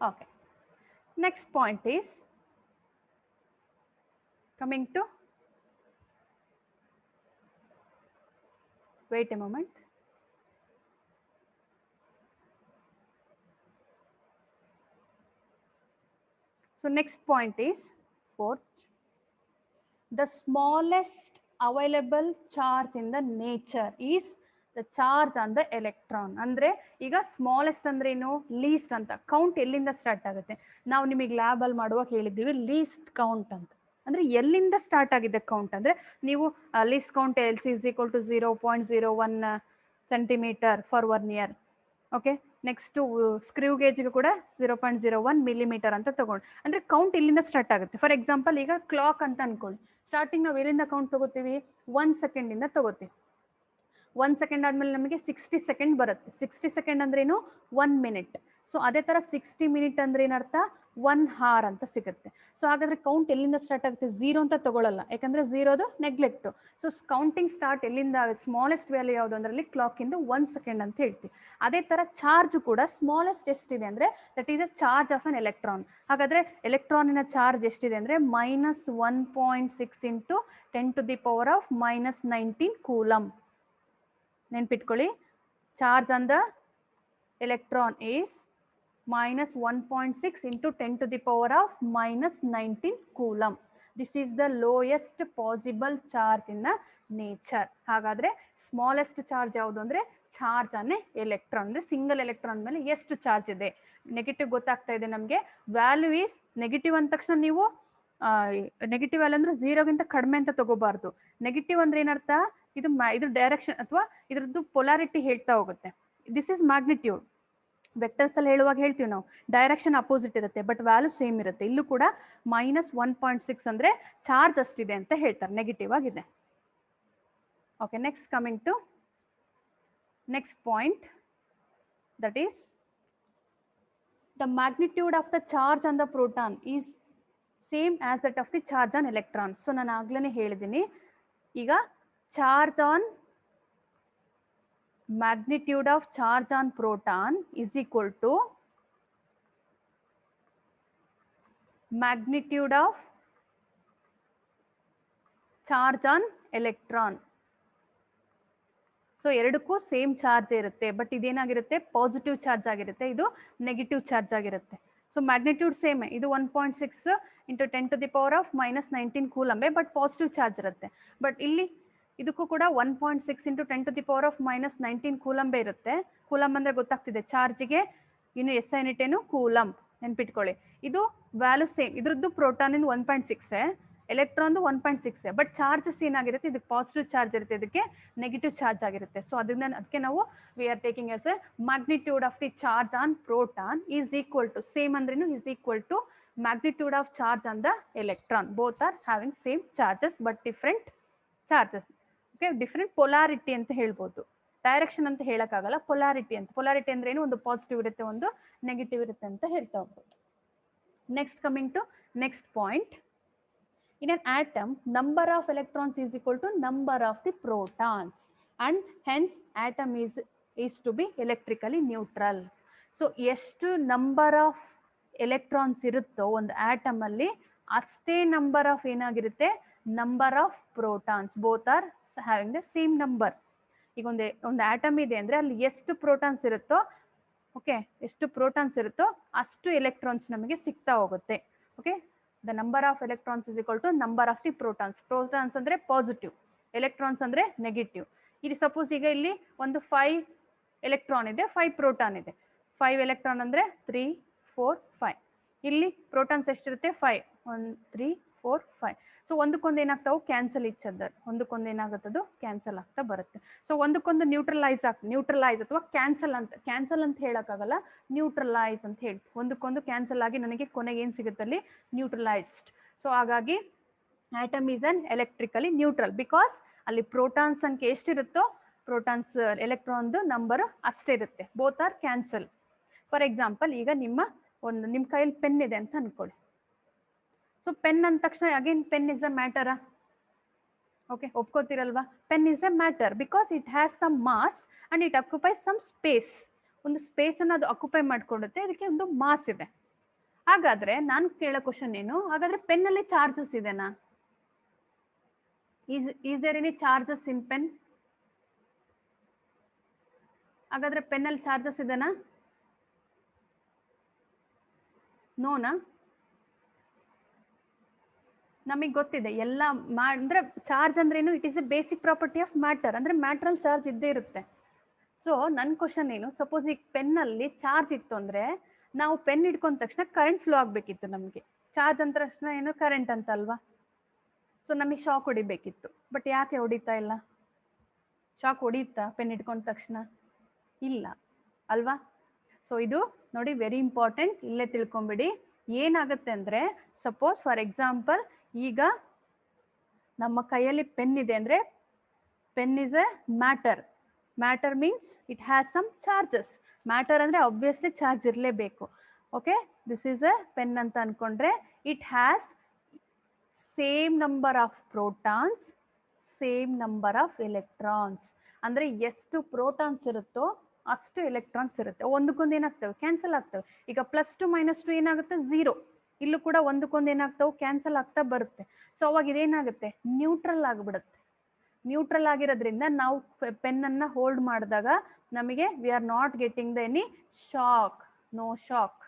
Okay, next point is coming to, wait a moment. So next point is fourth, the smallest available charge in the nature is the charge on the electron. ಅಂದ್ರೆ ಈಗ smallest ಅಂದ್ರೆ ಏನು? List ಅಂತ. Count ಎಲ್ಲಿಂದ start ಆಗುತ್ತೆ? ನಾವು ನಿಮಗೆ lab ಅಲ್ಲಿ ಮಾಡುವಾಗ ಹೇಳಿದ್ದೀವಿ ಲೀಸ್ಟ್ ಕೌಂಟ್ ಅಂತ. ಅಂದ್ರೆ ಎಲ್ಲಿಂದ ಸ್ಟಾರ್ಟ್ ಆಗಿದೆ ಕೌಂಟ್ ಅಂದ್ರೆ, ನೀವು least count LC is equal to 0.01 centimeter for 1 year. Okay, next screw ಗೇಜ್ಗೆ ಕೂಡ 0.01 millimeter ಅಂತ ತಗೊಂಡು, ಅಂದ್ರೆ ಕೌಂಟ್ ಇಲ್ಲಿಂದ ಸ್ಟಾರ್ಟ್ ಆಗುತ್ತೆ. ಫಾರ್ ಎಕ್ಸಾಂಪಲ್ ಈಗ ಕ್ಲಾಕ್ ಅಂತ ಅನ್ಕೊಳ್ಳಿ, ಸ್ಟಾರ್ಟಿಂಗ್ ನಾವು ಎಲ್ಲಿಂದ ಕೌಂಟ್ ತಗೋತೀವಿ? 1 second ಇಂದ ತಗೋತೀವಿ. 1 second ಆದ್ಮೇಲೆ ನಮಗೆ 60 seconds ಬರುತ್ತೆ. 60 seconds ಅಂದ್ರೆ ಏನು? 1 minute. ಸೊ ಅದೇ ತರ 60 minutes ಅಂದ್ರೆ ಏನರ್ಥ? 1 hour ಅಂತ ಸಿಗುತ್ತೆ. ಸೊ ಹಾಗಾದ್ರೆ ಕೌಂಟ್ ಎಲ್ಲಿಂದ ಸ್ಟಾರ್ಟ್ ಆಗುತ್ತೆ? 0 ಅಂತ ತಗೊಳ್ಳಲ್ಲ, ಯಾಕಂದ್ರೆ 0 ನೆಗ್ಲೆಕ್ಟ್. ಸೊ ಕೌಂಟಿಂಗ್ ಸ್ಟಾರ್ಟ್ ಎಲ್ಲಿಂದ ಆಗುತ್ತೆ? ಸ್ಮಾಲೆಸ್ಟ್ ವ್ಯಾಲ್ಯೂ ಯಾವುದು ಅಂದ್ರೆ ಕ್ಲಾಕ್ ಇಂದ 1 second ಅಂತ ಹೇಳ್ತೀವಿ. ಅದೇ ತರ ಚಾರ್ಜ್ ಕೂಡ ಸ್ಮಾಲೆಸ್ಟ್ ಎಷ್ಟಿದೆ ಅಂದ್ರೆ that is a charge of an electron. ಹಾಗಾದ್ರೆ ಎಲೆಕ್ಟ್ರಾನಿನ ಚಾರ್ಜ್ ಎಷ್ಟಿದೆ ಅಂದ್ರೆ -1.6 into 10 to the power of -19 coulomb. ನೆನ್ಪಿಟ್ಕೊಳ್ಳಿ, charge on the electron is -1.6 into 10 to the power of -19 coulomb. This is the lowest possible charge in the nature. ಹಾಗಾದ್ರೆ smallest charge ಯಾವುದು ಅಂದ್ರೆ charge on electron. ಅಂದ್ರೆ single electron ಮೇಲೆ ಎಷ್ಟು charge ಇದೆ? Negative ಗೊತ್ತಾಗ್ತಾ ಇದೆ ನಮಗೆ. ವ್ಯಾಲ್ಯೂ ಈಸ್ ನೆಗೆಟಿವ್ ಅಂದ ತಕ್ಷಣ ನೀವು ನೆಗೆಟಿವ್ ವ್ಯಾಲ್ಯೂ ಅಂದ್ರೆ 0ಗಿಂತ ಕಡಿಮೆ ಅಂತ ತಗೋಬಾರ್ದು. ನೆಗೆಟಿವ್ ಅಂದ್ರೆ ಏನರ್ಥ? ಇದು ಡೈರೆಕ್ಷನ್ ಅಥವಾ ಇದ್ರದ್ದು ಪೊಲಾರಿಟಿ ಹೇಳ್ತಾ ಹೋಗುತ್ತೆ. This is magnitude. ವೆಕ್ಟರ್ಸ್ ಅಲ್ಲಿ ಹೇಳುವಾಗ ಹೇಳ್ತೀವಿ ನಾವು ಡೈರೆಕ್ಷನ್ ಅಪೋಸಿಟ್ ಇರುತ್ತೆ, ಬಟ್ ವ್ಯಾಲ್ಯೂ ಸೇಮ್ ಇರುತ್ತೆ. ಇಲ್ಲೂ ಕೂಡ -1.6 ಅಂದ್ರೆ ಚಾರ್ಜ್ ಅಷ್ಟಿದೆ ಅಂತ ಹೇಳ್ತಾರೆ, ನೆಗೆಟಿವ್ ಆಗಿದೆ. Okay, next coming to next point, that is the magnitude of the charge on the proton is same as that of the charge on electron. So ನಾನು ಆಗ್ಲೇ ಹೇಳಿದ್ದೀನಿ, ಈಗ charge on magnitude of charge on proton is equal to magnitude of charge on electron. So ಎರಡಕ್ಕೂ same charge ಇರುತ್ತೆ, but ಇದೇನಾಗಿರುತ್ತೆ? Positive charge ಆಗಿರುತ್ತೆ, ಇದು negative charge ಆಗಿರುತ್ತೆ. ಸೊ ಮ್ಯಾಗ್ನಿಟ್ಯೂಡ್ ಸೇಮ್, ಇದು 1.6 into 10 to the power of -19 ಕೂಲಂಬೆ, but positive charge ಇರುತ್ತೆ. But ಇಲ್ಲಿ ಇದಕ್ಕೂ ಕೂಡ 1.6 into 10⁻⁻19 ಕೂಲಂಬೆ ಇರುತ್ತೆ. ಕೂಲಂಬ್ ಅಂದ್ರೆ ಗೊತ್ತಾಗ್ತಿದೆ, ಚಾರ್ಜ್ಗೆ ಇನ್ನು ಎಸ್ ಐ ಯೂನಿಟ್ ಏನು ಕೂಲಂಬ್, ನೆನ್ಪಿಟ್ಕೊಳ್ಳಿ. ಇದು ವ್ಯಾಲ್ಯೂ ಸೇಮ್, ಇದ್ರದ್ದು ಪ್ರೋಟಾನ್ 1.6, ಎಲೆಕ್ಟ್ರಾನ್ 1.6, ಬಟ್ ಚಾರ್ಜಸ್ ಏನಾಗಿರುತ್ತೆ, ಇದಕ್ಕೆ ಪಾಸಿಟಿವ್ ಚಾರ್ಜ್ ಇರುತ್ತೆ, ಇದಕ್ಕೆ ನೆಗೆಟಿವ್ ಚಾರ್ಜ್ ಆಗಿರುತ್ತೆ. ಸೊ ಅದಕ್ಕೆ ನಾವು we are taking as a magnitude of the charge on proton is equal to, same ಅಂದ್ರೇನು, is equal to magnitude of charge on the electron. Both are having same charges but different charges. Okay, different polarity ಅಂತ ಹೇಳ್ಬೋದು. Direction ಅಂತ ಹೇಳಕ್ಕಾಗಲ್ಲ, polarity ಅಂತ. Polarity ಅಂದ್ರೆ ಏನು, ಒಂದು positive ಇರುತ್ತೆ, ಒಂದು ನೆಗೆಟಿವ್ ಇರುತ್ತೆ ಅಂತ ಹೇಳ್ತಾ ಹೋಗ್ಬೋದು. Next, coming to next point. In an atom, number of electrons is equal to number of the protons, and hence atom is to be electrically neutral. So ಎಷ್ಟು ನಂಬರ್ ಆಫ್ ಎಲೆಕ್ಟ್ರಾನ್ಸ್ ಇರುತ್ತೋ ಒಂದು atom ಅಲ್ಲಿ, ಅಷ್ಟೇ number of ಏನಾಗಿರುತ್ತೆ, number of protons. Both are having the same number. ಈಗ ಒಂದು atom ಇದೆ ಅಂದ್ರೆ ಅಲ್ಲಿ ಎಷ್ಟು ಪ್ರೋಟಾನ್ಸ್ ಇರುತ್ತೋ, ಓಕೆ, ಎಷ್ಟು ಪ್ರೋಟಾನ್ಸ್ ಇರುತ್ತೋ ಅಷ್ಟು ಎಲೆಕ್ಟ್ರಾನ್ಸ್ ನಮಗೆ ಸಿಗ್ತಾ ಹೋಗುತ್ತೆ. Okay, the number of electrons is equal to number of the protons. Protons ಅಂದ್ರೆ ಪಾಸಿಟಿವ್, ಎಲೆಕ್ಟ್ರಾನ್ಸ್ ಅಂದ್ರೆ ನೆಗೆಟಿವ್. ಇಲ್ಲಿ ಸಪೋಸ್ ಈಗ ಇಲ್ಲಿ ಒಂದು 5 ಎಲೆಕ್ಟ್ರಾನ್ ಇದೆ, 5 ಪ್ರೋಟಾನ್ ಇದೆ. 5 ಎಲೆಕ್ಟ್ರಾನ್ ಅಂದ್ರೆ 3, 4, 5. ಇಲ್ಲಿ ಪ್ರೋಟಾನ್ಸ್ ಎಷ್ಟಿರುತ್ತೆ, 5, 1, 3, 4, 5. ಸೊ ಒಂದಕ್ಕೊಂದು ಏನಾಗ್ತಾವು, ಕ್ಯಾನ್ಸಲ್ ಈಚ್ ಅದರ್, ಒಂದಕ್ಕೊಂದು ಏನಾಗುತ್ತದು ಕ್ಯಾನ್ಸಲ್ ಆಗ್ತಾ ಬರುತ್ತೆ. ಸೊ ಒಂದಕ್ಕೊಂದು ನ್ಯೂಟ್ರಲೈಸ್ ಅಥವಾ ಕ್ಯಾನ್ಸಲ್ ಅಂತ ಹೇಳಕ್ಕಾಗಲ್ಲ, ನ್ಯೂಟ್ರಲೈಸ್ ಅಂತ ಹೇಳ್ತೀವಿ. ಒಂದಕ್ಕೊಂದು ಕ್ಯಾನ್ಸಲ್ ಆಗಿ ನನಗೆ ಕೊನೆಗೆ ಏನ್ ಸಿಗುತ್ತೆ ಅಲ್ಲಿ, ನ್ಯೂಟ್ರಲೈಸ್ಡ್. ಸೊ ಹಾಗಾಗಿ atom is an electrically neutral, because ಅಲ್ಲಿ ಪ್ರೋಟಾನ್ ಸಂಖ್ಯೆ ಎಷ್ಟಿರುತ್ತೋ ಪ್ರೋಟಾನ್ಸ್ ಎಲೆಕ್ಟ್ರಾನ್ ನಂಬರ್ ಅಷ್ಟೇ ಇರುತ್ತೆ. Both are cancel. For example, ಈಗ ನಿಮ್ಮ ಕೈಯಲ್ಲಿ ಪೆನ್ ಇದೆ ಅಂತ ಅನ್ಕೊಳ್ಳಿ. ಸೊ ಪೆನ್ ಅಂದ ತಕ್ಷಣ ಅಗೇನ್ ಪೆನ್ ಇಸ್ ಅ ಮ್ಯಾಟರಾ? ಓಕೆ, ಒಪ್ಕೋತಿರಲ್ವಾ? Pen is a matter because it has some mass and it occupies some space. ಒಂದು ಸ್ಪೇಸ್ ಅನ್ನು ಅದು ಅಕ್ಯುಪೈ ಮಾಡ್ಕೊಳ್ಳುತ್ತೆ, ಇದಕ್ಕೆ ಒಂದು ಮಾಸ್ ಇದೆ. ಹಾಗಾದ್ರೆ ನಾನು ಕೇಳೋ ಕ್ವಶನ್ ಏನು, ಹಾಗಾದ್ರೆ ಪೆನ್ ಅಲ್ಲಿ ಚಾರ್ಜಸ್ ಇದೆನಾ? Is there any charges in pen? ಹಾಗಾದ್ರೆ ಪೆನ್ ಅಲ್ಲಿ ಚಾರ್ಜಸ್ ಇದೆನಾ? ನೋನಾ? ನಮಗೆ ಗೊತ್ತಿದೆ ಎಲ್ಲ ಅಂದ್ರೆ ಚಾರ್ಜ್ ಅಂದ್ರೇನು, it is a basic property of matter. ಅಂದ್ರೆ ಮ್ಯಾಟರ್ ಚಾರ್ಜ್ ಇದ್ದೇ ಇರುತ್ತೆ. ಸೊ ನನ್ನ ಕ್ವಶನ್ ಏನು, ಸಪೋಸ್ ಈಗ ಪೆನ್ ಅಲ್ಲಿ ಚಾರ್ಜ್ ಇತ್ತು ಅಂದ್ರೆ ನಾವು ಪೆನ್ ಹಿಡ್ಕೊಂಡ ತಕ್ಷಣ ಕರೆಂಟ್ ಫ್ಲೋ ಆಗ್ಬೇಕಿತ್ತು. ನಮಗೆ ಚಾರ್ಜ್ ಅಂದ ತಕ್ಷಣ ಏನು, ಕರೆಂಟ್ ಅಂತ ಅಲ್ವಾ? ಸೊ ನಮಗೆ ಶಾಕ್ ಹೊಡಿಬೇಕಿತ್ತು, ಬಟ್ ಯಾಕೆ ಹೊಡಿತಾ ಇಲ್ಲ? ಶಾಕ್ ಹೊಡಿಯುತ್ತಾ ಪೆನ್ ಹಿಡ್ಕೊಂಡ ತಕ್ಷಣ? ಇಲ್ಲ ಅಲ್ವಾ? ಸೊ ಇದು ನೋಡಿ ವೆರಿ ಇಂಪಾರ್ಟೆಂಟ್, ಇಲ್ಲೇ ತಿಳ್ಕೊಂಬಿಡಿ. ಏನಾಗುತ್ತೆ ಅಂದ್ರೆ, ಸಪೋಸ್ ಫಾರ್ ಎಕ್ಸಾಂಪಲ್ ಈಗ ನಮ್ಮ ಕೈಯಲ್ಲಿ ಪೆನ್ ಇದೆ ಅಂದ್ರೆ, pen is a matter. Matter means it has some charges. Matter ಅಂದ್ರೆ ಆಬ್ವಿಯಸ್ಲಿ ಚಾರ್ಜ್ ಇರಲೇಬೇಕು. Okay, this is a pen ಅಂತ ಅನ್ಕೊಂಡ್ರೆ, it has same number of protons, same number of electrons. ಅಂದ್ರೆ ಎಷ್ಟು ಪ್ರೋಟಾನ್ಸ್ ಇರುತ್ತೋ ಅಷ್ಟು ಎಲೆಕ್ಟ್ರಾನ್ಸ್ ಇರುತ್ತೆ. ಒಂದಕ್ಕೊಂದು ಏನಾಗ್ತವೆ, ಕ್ಯಾನ್ಸಲ್ ಆಗ್ತವೆ. ಈಗ +2 -2 ಏನಾಗುತ್ತೆ, 0. ಇಲ್ಲೂ ಕೂಡ ಒಂದಕ್ಕೊಂದು ಏನಾಗ್ತವೆ, ಕ್ಯಾನ್ಸಲ್ ಆಗ್ತಾ ಬರುತ್ತೆ. ಸೊ ಅವಾಗ ಇದೇನಾಗುತ್ತೆ, ನ್ಯೂಟ್ರಲ್ ಆಗಿಬಿಡುತ್ತೆ. ನ್ಯೂಟ್ರಲ್ ಆಗಿರೋದ್ರಿಂದ ನಾವು ಪೆನ್ ಅನ್ನ ಹೋಲ್ಡ್ ಮಾಡಿದಾಗ ನಮಗೆ we are not getting the any shock, no shock.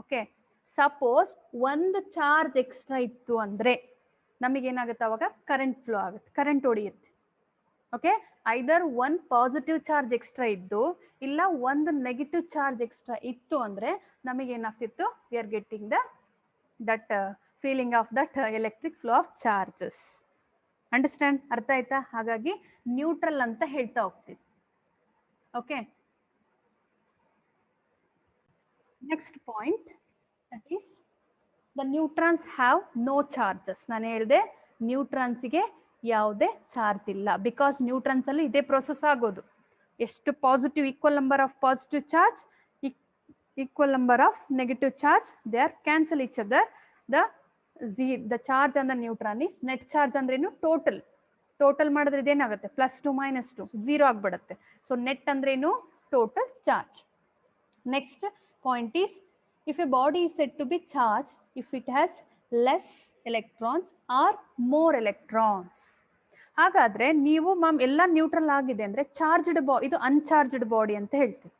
Okay, suppose ಒಂದು ಚಾರ್ಜ್ ಎಕ್ಸ್ಟ್ರಾ ಇತ್ತು ಅಂದ್ರೆ ನಮಗೇನಾಗುತ್ತೆ, ಅವಾಗ ಕರೆಂಟ್ ಫ್ಲೋ ಆಗುತ್ತೆ, ಕರೆಂಟ್ ಹೊಡೆಯುತ್ತೆ. ಓಕೆ, ಐದರ್ ಒಂದು ಪಾಸಿಟಿವ್ ಚಾರ್ಜ್ ಎಕ್ಸ್ಟ್ರಾ ಇದ್ದು ಇಲ್ಲ ಒಂದು ನೆಗೆಟಿವ್ ಚಾರ್ಜ್ ಎಕ್ಸ್ಟ್ರಾ ಇತ್ತು ಅಂದ್ರೆ ನಮಗೇನಾಗ್ತಿತ್ತು, we are getting that feeling of that electric flow of charges. Understand? ಅರ್ಥ ಆಯ್ತಾ? ಹಾಗಾಗಿ ನ್ಯೂಟ್ರಲ್ ಅಂತ ಹೇಳ್ತಾ ಹೋಗ್ತೀವಿ. Okay, next point, that is the neutrons have no charges. ನಾನು ಹೇಳಿದೆ ನ್ಯೂಟ್ರಾನ್ಸ್ಗೆ ಯಾವುದೇ ಚಾರ್ಜ್ ಇಲ್ಲ, ಬಿಕಾಸ್ ನ್ಯೂಟ್ರಾನ್ಸ್ ಅಲ್ಲಿ ಇದೇ ಪ್ರೋಸೆಸ್ ಆಗೋದು. ಎಷ್ಟು positive, equal number of positive charge, equal number of negative charge, they are cancel each other. The charge on the neutron is net charge ಅಂದ್ರೇನು, total ಮಾಡಿದ್ರೆ ಇದೇನಾಗುತ್ತೆ, +2 -2 0 ಆಗ್ಬಿಡುತ್ತೆ. ಸೊ ನೆಟ್ ಅಂದ್ರೇನು, total charge. Next point is, if a body is said to be charged if it has less electrons or more electrons. ಹಾಗಾದ್ರೆ ನೀವು ma'am ಎಲ್ಲ neutral ಆಗಿದೆ ಅಂದ್ರೆ charged body, ಇದು ಅನ್ಚಾರ್ಜ್ಡ್ ಬಾಡಿ ಅಂತ ಹೇಳ್ತೀವಿ.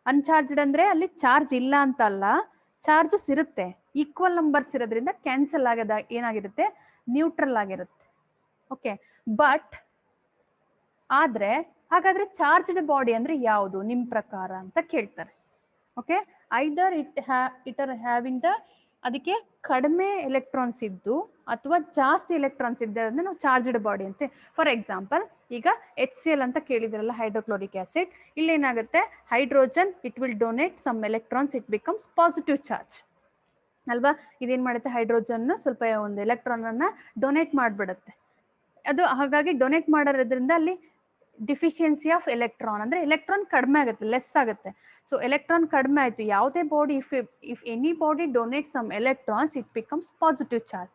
ಅನ್ಚಾರ್ಜ್ಡ್ ಅಂದ್ರೆ ಅಲ್ಲಿ ಚಾರ್ಜ್ ಇಲ್ಲ ಅಂತ ಅಲ್ಲ, ಚಾರ್ಜಸ್ ಇರುತ್ತೆ, ಈಕ್ವಲ್ ನಂಬರ್ಸ್ ಇರೋದ್ರಿಂದ ಕ್ಯಾನ್ಸಲ್ ಆಗದ ಏನಾಗಿರುತ್ತೆ, ನ್ಯೂಟ್ರಲ್ ಆಗಿರುತ್ತೆ. ಓಕೆ, ಬಟ್ ಆದ್ರೆ ಹಾಗಾದ್ರೆ ಚಾರ್ಜ್ಡ್ ಬಾಡಿ ಅಂದ್ರೆ ಯಾವುದು ನಿಮ್ ಪ್ರಕಾರ ಅಂತ ಕೇಳ್ತಾರೆ. Okay, either it are having the ಅದಕ್ಕೆ ಕಡಿಮೆ ಎಲೆಕ್ಟ್ರಾನ್ಸ್ ಇದ್ದು ಅಥವಾ ಜಾಸ್ತಿ ಎಲೆಕ್ಟ್ರಾನ್ಸ್ ಇದ್ದ ನಾವು ಚಾರ್ಜ್ಡ್ ಬಾಡಿ ಅಂತ. ಫಾರ್ ಎಕ್ಸಾಂಪಲ್ ಈಗ HCl ಅಂತ ಕೇಳಿದ್ರಲ್ಲ, ಹೈಡ್ರೋಕ್ಲೋರಿಕ್ ಆಸಿಡ್, ಇಲ್ಲಿ ಏನಾಗುತ್ತೆ, hydrogen it will donate some electrons, it becomes positive charge ಅಲ್ವಾ. ಇದೇನ್ ಮಾಡುತ್ತೆ, ಹೈಡ್ರೋಜನ್ ಸ್ವಲ್ಪ ಒಂದು ಎಲೆಕ್ಟ್ರಾನ್ ಅನ್ನ ಡೊನೇಟ್ ಮಾಡ್ಬಿಡುತ್ತೆ. ಅದು ಹಾಗಾಗಿ ಡೊನೇಟ್ ಮಾಡೋದ್ರಿಂದ ಅಲ್ಲಿ ಡಿಫಿಷಿಯನ್ಸಿ ಆಫ್ ಎಲೆಕ್ಟ್ರಾನ್ ಅಂದ್ರೆ ಎಲೆಕ್ಟ್ರಾನ್ ಕಡಿಮೆ ಆಗುತ್ತೆ, ಲೆಸ್ ಆಗುತ್ತೆ. ಸೊ ಎಲೆಕ್ಟ್ರಾನ್ ಕಡಿಮೆ ಆಯ್ತು, ಯಾವುದೇ body if any body donate some electrons it becomes positive charge.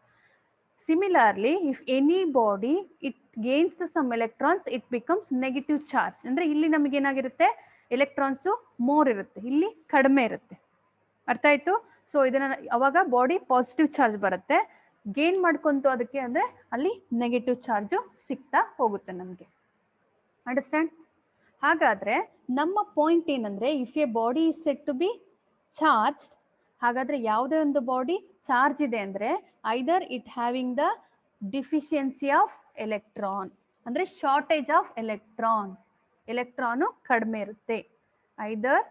Similarly if any body it gains some electrons it becomes negative charge. ಅಂದ್ರೆ ಇಲ್ಲಿ ನಮಗೆ ಏನಾಗಿರುತ್ತೆ, ಎಲೆಕ್ಟ್ರಾನ್ಸ್ ಮೋರ್ ಇರುತ್ತೆ, ಇಲ್ಲಿ ಕಡಿಮೆ ಇರುತ್ತೆ. ಅರ್ಥ ಆಯ್ತು? ಸೊ ಇದನ್ನ ಅವಾಗ ಬಾಡಿ ಪಾಸಿಟಿವ್ ಚಾರ್ಜ್ ಬರುತ್ತೆ, ಗೇನ್ ಮಾಡ್ಕೊಂತು ಅದಕ್ಕೆ ಅಂದ್ರೆ ಅಲ್ಲಿ ನೆಗೆಟಿವ್ ಚಾರ್ಜ್ ಸಿಗ್ತಾ ಹೋಗುತ್ತೆ ನಮಗೆ. ಅಂಡರ್ಸ್ಟ್ಯಾಂಡ್? ಹಾಗಾದ್ರೆ ನಮ್ಮ ಪಾಯಿಂಟ್ ಏನಂದ್ರೆ, if a body is set to be charge, ಹಾಗಾದ್ರೆ ಯಾವುದೇ ಒಂದು ಬಾಡಿ ಚಾರ್ಜ್ ಇದೆ ಅಂದ್ರೆ either it having the deficiency of electron ಅಂದ್ರೆ ಶಾರ್ಟೇಜ್ ಆಫ್ ಎಲೆಕ್ಟ್ರಾನ್, ಎಲೆಕ್ಟ್ರಾನು ಕಡಿಮೆ ಇರುತ್ತೆ. ಐದರ್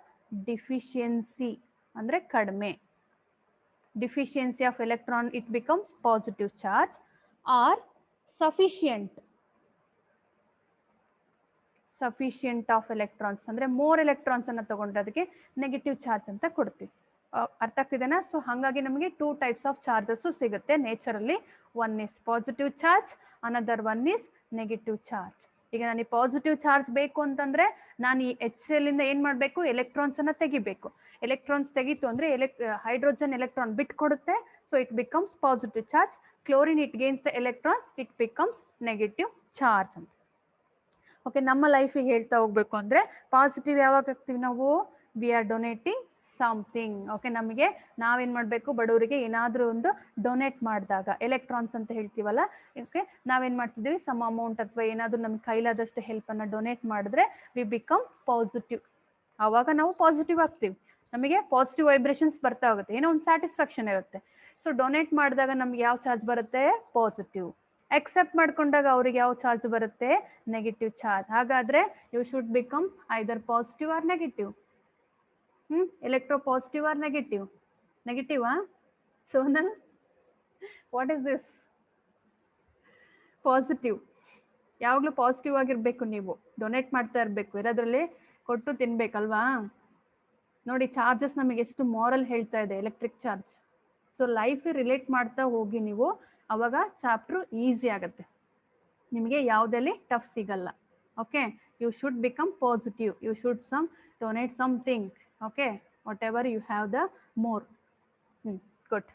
ಡಿಫಿಷಿಯನ್ಸಿ ಅಂದ್ರೆ ಕಡಿಮೆ, deficiency of electron it becomes positive charge, or sufficient of electrons ಅಂದ್ರೆ ಮೋರ್ ಎಲೆಕ್ಟ್ರಾನ್ಸ್ ಅನ್ನ ತಗೊಂಡ್ರೆ ಅದಕ್ಕೆ ನೆಗೆಟಿವ್ ಚಾರ್ಜ್ ಅಂತ ಕೊಡ್ತೀವಿ. ಅರ್ಥ ಆಗ್ತಿದೆನಾ? ಸೊ ಹಾಗಾಗಿ ನಮಗೆ 2 ಟೈಪ್ಸ್ ಆಫ್ ಚಾರ್ಜಸ್ ಸಿಗುತ್ತೆ ನೇಚರಲ್ಲಿ. One is positive charge, another one is negative charge. ಈಗ ನನಗೆ ಪಾಸಿಟಿವ್ ಚಾರ್ಜ್ ಬೇಕು ಅಂತಂದ್ರೆ ನಾನು ಈ HCl ಇಂದ ಏನ್ ಮಾಡ್ಬೇಕು, ಎಲೆಕ್ಟ್ರಾನ್ಸ್ ಅನ್ನ ತೆಗಿಬೇಕು. ಎಲೆಕ್ಟ್ರಾನ್ಸ್ ತೆಗಿತು ಅಂದ್ರೆ ಹೈಡ್ರೋಜನ್ ಎಲೆಕ್ಟ್ರಾನ್ ಬಿಟ್ಕೊಡುತ್ತೆ, so it becomes positive charge. Chlorine it gains the electrons, it becomes negative charge ಅಂತ. ಓಕೆ, ನಮ್ಮ ಲೈಫಿಗೆ ಹೇಳ್ತಾ ಹೋಗ್ಬೇಕು ಅಂದ್ರೆ ಪಾಸಿಟಿವ್ ಯಾವಾಗ ಆಗ್ತೀವಿ ನಾವು, we are donating something. Okay, ನಮಗೆ ನಾವೇನ್ ಮಾಡಬೇಕು, ಬಡವರಿಗೆ ಏನಾದ್ರೂ ಒಂದು ಡೊನೇಟ್ ಮಾಡಿದಾಗ, ಎಲೆಕ್ಟ್ರಾನ್ಸ್ ಅಂತ ಹೇಳ್ತೀವಲ್ಲ, ಓಕೆ, ನಾವೇನ್ ಮಾಡ್ತಿದ್ದೀವಿ, ಸಮ್ ಅಮೌಂಟ್ ಅಥವಾ ಏನಾದ್ರೂ ನಮ್ಗೆ ಕೈಲಾದಷ್ಟು ಹೆಲ್ಪ್ ಅನ್ನ ಡೊನೇಟ್ ಮಾಡಿದ್ರೆ ವಿ ಬಿಕಮ್ ಪಾಸಿಟಿವ್. ಆವಾಗ ನಾವು ಪಾಸಿಟಿವ್ ಆಗ್ತೀವಿ, ನಮಗೆ ಪಾಸಿಟಿವ್ ವೈಬ್ರೇಷನ್ಸ್ ಬರ್ತಾ ಹೋಗುತ್ತೆ, ಏನೋ ಒಂದು ಸ್ಯಾಟಿಸ್ಫ್ಯಾಕ್ಷನ್ ಇರುತ್ತೆ. ಸೊ ಡೊನೇಟ್ ಮಾಡಿದಾಗ ನಮ್ಗೆ ಯಾವ ಚಾರ್ಜ್ ಬರುತ್ತೆ, ಪಾಸಿಟಿವ್. ಎಕ್ಸೆಪ್ಟ್ ಮಾಡ್ಕೊಂಡಾಗ ಅವ್ರಿಗೆ ಯಾವ ಚಾರ್ಜ್ ಬರುತ್ತೆ, ನೆಗೆಟಿವ್ ಚಾರ್ಜ್. ಹಾಗಾದ್ರೆ you should become either positive or negative. Electro positive or negative? Negative. Sonal, what is this? Positive. ಯಾವಾಗ್ಲೂ ಪಾಸಿಟಿವ್ ಆಗಿರ್ಬೇಕು, ನೀವು ಡೊನೇಟ್ ಮಾಡ್ತಾ ಇರ್ಬೇಕು, ಇರೋದ್ರಲ್ಲಿ ಕೊಟ್ಟು ತಿನ್ಬೇಕಲ್ವಾ. ನೋಡಿ ಚಾರ್ಜಸ್ ನಮಗೆ ಎಷ್ಟು ಮಾರಲ್ ಹೇಳ್ತಾ ಇದೆ, electric charge. So life relate ಮಾಡ್ತಾ ಹೋಗಿ ನೀವು, ಅವಾಗ ಚಾಪ್ಟರ್ ಈಸಿ ಆಗುತ್ತೆ ನಿಮಗೆ, ಯಾವುದಲ್ಲಿ ಟಫ್ ಸಿಗಲ್ಲ. Okay, you should become positive, you should donate something. Okay, whatever you have the more. Good.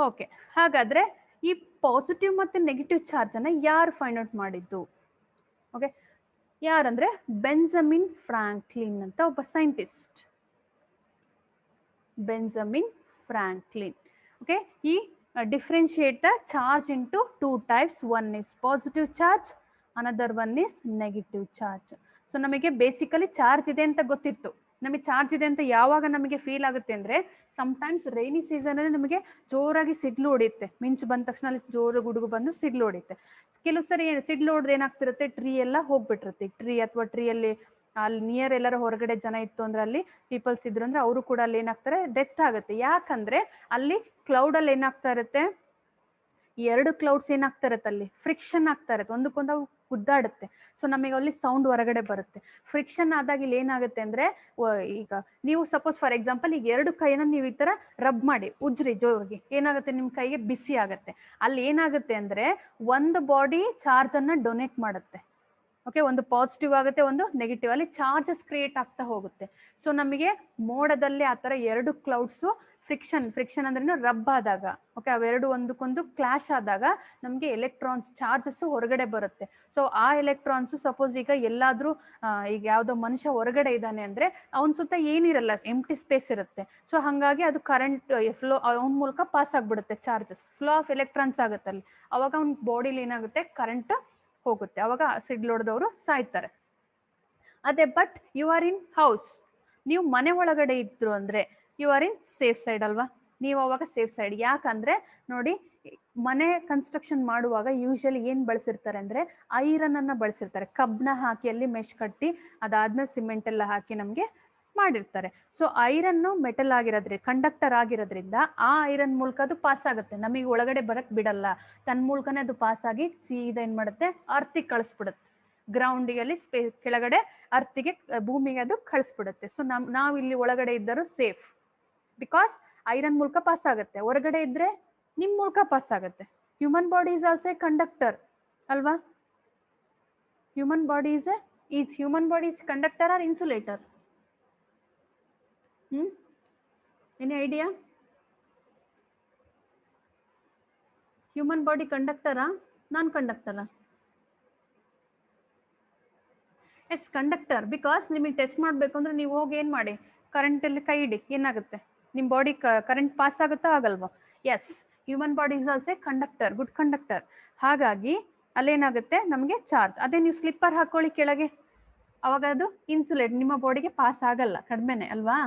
Okay, ಹಾಗಾದ್ರೆ ಈ ಪಾಸಿಟಿವ್ ಮತ್ತೆ ನೆಗೆಟಿವ್ ಚಾರ್ಜ್ ಅನ್ನ ಯಾರು ಫೈಂಡ್ ಔಟ್ ಮಾಡಿದ್ದು? ಓಕೆ, ಯಾರಂದ್ರೆ ಬೆಂಜಮಿನ್ ಫ್ರಾಂಕ್ಲಿನ್ ಅಂತ ಒಬ್ಬ scientist. Benjamin Franklin. Okay, he differentiate the charge into 2 types. One is positive charge, another one is negative charge. So ನಮಗೆ ಬೇಸಿಕಲಿ ಚಾರ್ಜ್ ಇದೆ ಅಂತ ಗೊತ್ತಿತ್ತು. ನಮಗೆ ಚಾರ್ಜ್ ಇದೆ ಅಂತ ಯಾವಾಗ ನಮಗೆ ಫೀಲ್ ಆಗುತ್ತೆ ಅಂದ್ರೆ, ಸಮ್ಟೈಮ್ಸ್ ರೈನಿ ಸೀಸನ್ ಅಲ್ಲಿ ನಮಗೆ ಜೋರಾಗಿ ಸಿಡ್ಲು ಹೊಡೆಯುತ್ತೆ, ಮಿಂಚು ಬಂದ ತಕ್ಷಣ ಅಲ್ಲಿ ಜೋರು ಗುಡುಗು ಬಂದು ಸಿಡ್ಲು ಹೊಡೆಯುತ್ತೆ. ಕೆಲವು ಸರಿ ಸಿಡ್ಲು ಹೊಡೆದು ಏನಾಗ್ತಿರುತ್ತೆ, ಟ್ರೀ ಎಲ್ಲ ಹೋಗ್ಬಿಟ್ಟಿರುತ್ತೆ. ಟ್ರೀ ಅಥವಾ ಟ್ರೀಯಲ್ಲಿ ಅಲ್ಲಿ ನಿಯರ್ ಎಲ್ಲರ ಹೊರಗಡೆ ಜನ ಇತ್ತು ಅಂದ್ರೆ, ಅಲ್ಲಿ ಪೀಪಲ್ಸ್ ಇದ್ರು ಅಂದ್ರೆ ಅವರು ಕೂಡ ಅಲ್ಲಿ ಏನಾಗ್ತಾರೆ, ಡೆತ್ ಆಗುತ್ತೆ. ಯಾಕಂದ್ರೆ ಅಲ್ಲಿ ಕ್ಲೌಡ್ ಅಲ್ಲಿ ಏನಾಗ್ತಾ ಇರುತ್ತೆ, ಎರಡು ಕ್ಲೌಡ್ಸ್ ಏನಾಗ್ತಾ ಇರುತ್ತೆ, ಅಲ್ಲಿ ಫ್ರಿಕ್ಷನ್ ಆಗ್ತಾ ಇರುತ್ತೆ, ಒಂದಕ್ಕೊಂದು ಗುದ್ದಾಡುತ್ತೆ. ಸೊ ನಮಗೆ ಅಲ್ಲಿ ಸೌಂಡ್ ಹೊರಗಡೆ ಬರುತ್ತೆ. ಫ್ರಿಕ್ಷನ್ ಆದಾಗ ಇಲ್ಲಿ ಏನಾಗುತ್ತೆ ಅಂದ್ರೆ, ಈಗ ನೀವು ಸಪೋಸ್ ಫಾರ್ ಎಕ್ಸಾಂಪಲ್ ಈಗ ಎರಡು ಕೈನ ನೀವು ಈ ತರ ರಬ್ ಮಾಡಿ ಉಜ್ರಿ ಜೋರಾಗಿ, ಏನಾಗುತ್ತೆ, ನಿಮ್ ಕೈಗೆ ಬಿಸಿ ಆಗುತ್ತೆ. ಅಲ್ಲಿ ಏನಾಗುತ್ತೆ ಅಂದ್ರೆ ಒಂದು ಬಾಡಿ ಚಾರ್ಜ್ ಅನ್ನ ಡೊನೇಟ್ ಮಾಡುತ್ತೆ. ಓಕೆ, ಒಂದು ಪಾಸಿಟಿವ್ ಆಗುತ್ತೆ, ಒಂದು ನೆಗೆಟಿವ್, ಅಲ್ಲಿ ಚಾರ್ಜಸ್ ಕ್ರಿಯೇಟ್ ಆಗ್ತಾ ಹೋಗುತ್ತೆ. ಸೊ ನಮಗೆ ಮೋಡದಲ್ಲಿ ಆ ತರ ಎರಡು ಕ್ಲೌಡ್ಸ್ ಫ್ರಿಕ್ಷನ್ ಅಂದ್ರೆ ರಬ್ ಆದಾಗ, ಓಕೆ, ಅವೆರಡು ಒಂದಕ್ಕೊಂದು ಕ್ಲಾಶ್ ಆದಾಗ ನಮಗೆ ಎಲೆಕ್ಟ್ರಾನ್ಸ್ ಚಾರ್ಜಸ್ ಹೊರಗಡೆ ಬರುತ್ತೆ. ಸೊ ಆ ಎಲೆಕ್ಟ್ರಾನ್ಸ್ ಸಪೋಸ್ ಈಗ ಎಲ್ಲಾದ್ರೂ ಈಗ ಯಾವ್ದೋ ಮನುಷ್ಯ ಹೊರಗಡೆ ಇದ್ದಾನೆ ಅಂದ್ರೆ ಅವನ ಸುತ್ತ ಏನಿರಲ್ಲ, ಎಂಟಿ ಸ್ಪೇಸ್ ಇರುತ್ತೆ. ಸೊ ಹಂಗಾಗಿ ಅದು ಕರೆಂಟ್ ಫ್ಲೋ ಅವನ ಮೂಲಕ ಪಾಸ್ ಆಗ್ಬಿಡುತ್ತೆ, ಚಾರ್ಜಸ್ ಫ್ಲೋ ಆಫ್ ಎಲೆಕ್ಟ್ರಾನ್ಸ್ ಆಗುತ್ತೆ ಅಲ್ಲಿ. ಅವಾಗ ಅವ್ನ ಬಾಡಿಲಿ ಏನಾಗುತ್ತೆ, ಕರೆಂಟ್ ಹೋಗುತ್ತೆ, ಅವಾಗ ಸಿಡ್ಲೊಡೆದವರು ಸಾಯ್ತಾರೆ. ಅದೇ but you are in house, ನೀವು ಮನೆ ಒಳಗಡೆ ಇದ್ರು ಅಂದ್ರೆ you are in safe side ಅಲ್ವಾ, ನೀವು ಅವಾಗ ಸೇಫ್ ಸೈಡ್. ಯಾಕಂದ್ರೆ ನೋಡಿ, ಮನೆ ಕನ್ಸ್ಟ್ರಕ್ಷನ್ ಮಾಡುವಾಗ ಯೂಶಲಿ ಏನ್ ಬಳಸಿರ್ತಾರೆ ಅಂದ್ರೆ ಐರನ್ ಅನ್ನ ಬಳಸಿರ್ತಾರೆ. ಕಬ್ನ ಹಾಕಿ ಅಲ್ಲಿ ಮೆಶ್ ಕಟ್ಟಿ ಅದಾದ್ಮೇಲೆ ಸಿಮೆಂಟ್ ಎಲ್ಲ ಹಾಕಿ ನಮ್ಗೆ ಮಾಡಿರ್ತಾರೆ. ಸೊ ಐರನ್ ಮೆಟಲ್ ಆಗಿರೋದ್ರಿಂದ, ಕಂಡಕ್ಟರ್ ಆಗಿರೋದ್ರಿಂದ ಆ ಐರನ್ ಮೂಲಕ ಅದು ಪಾಸ್ ಆಗುತ್ತೆ, ನಮಗೆ ಒಳಗಡೆ ಬರಕ್ ಬಿಡಲ್ಲ, ತನ್ನ ಮೂಲಕನೇ ಅದು ಪಾಸ್ ಆಗಿ ಸೀದಾ ಏನ್ ಮಾಡುತ್ತೆ, ಅರ್ತಿಗೆ ಕಳಿಸ್ಬಿಡುತ್ತೆ, ಗ್ರೌಂಡಿಗೆ ಕೆಳಗಡೆ ಅರ್ತಿಗೆ, ಭೂಮಿಗೆ ಅದು ಕಳಿಸ್ಬಿಡುತ್ತೆ. ಸೊ ನಾವು ಇಲ್ಲಿ ಒಳಗಡೆ ಇದ್ದರೂ ಸೇಫ್, ಬಿಕಾಸ್ ಐರನ್ ಮೂಲಕ ಪಾಸ್ ಆಗುತ್ತೆ. ಹೊರಗಡೆ ಇದ್ರೆ ನಿಮ್ ಮೂಲಕ ಪಾಸ್ ಆಗುತ್ತೆ. Human body is also a conductor ಅಲ್ವಾ? Human body is conductor or insulator? Any idea? Human body ಕಂಡಕ್ಟರಾ ನಾನ್ ಕಂಡಕ್ಟರಾ? ಎಸ್ ಕಂಡಕ್ಟರ್, ಬಿಕಾಸ್ ನಿಮಗೆ ಟೆಸ್ಟ್ ಮಾಡಬೇಕು ಅಂದ್ರೆ ನೀವು ಹೋಗಿ ಏನ್ ಮಾಡಿ, ಕರೆಂಟ್ ಅಲ್ಲಿ ಕೈ ಇಡಿ, ಏನಾಗುತ್ತೆ, ನಿಮ್ ಬಾಡಿ ಕರೆಂಟ್ ಪಾಸ್ ಆಗುತ್ತಾ ಆಗಲ್ವಾ? Yes, human body is also conductor, good conductor. ಹಾಗಾಗಿ ಅಲ್ಲೇನಾಗುತ್ತೆ, ನಮಗೆ ಚಾರ್ಜ್. ಅದೇ ನೀವು ಸ್ಲಿಪ್ಪರ್ ಹಾಕೊಳ್ಳಿ ಕೆಳಗೆ, ಅವಾಗ ಅದು ಇನ್ಸುಲೇಟ್, ನಿಮ್ಮ ಬಾಡಿಗೆ ಪಾಸ್ ಆಗಲ್ಲ, ಕಡಿಮೆನೆ ಅಲ್ವಾ?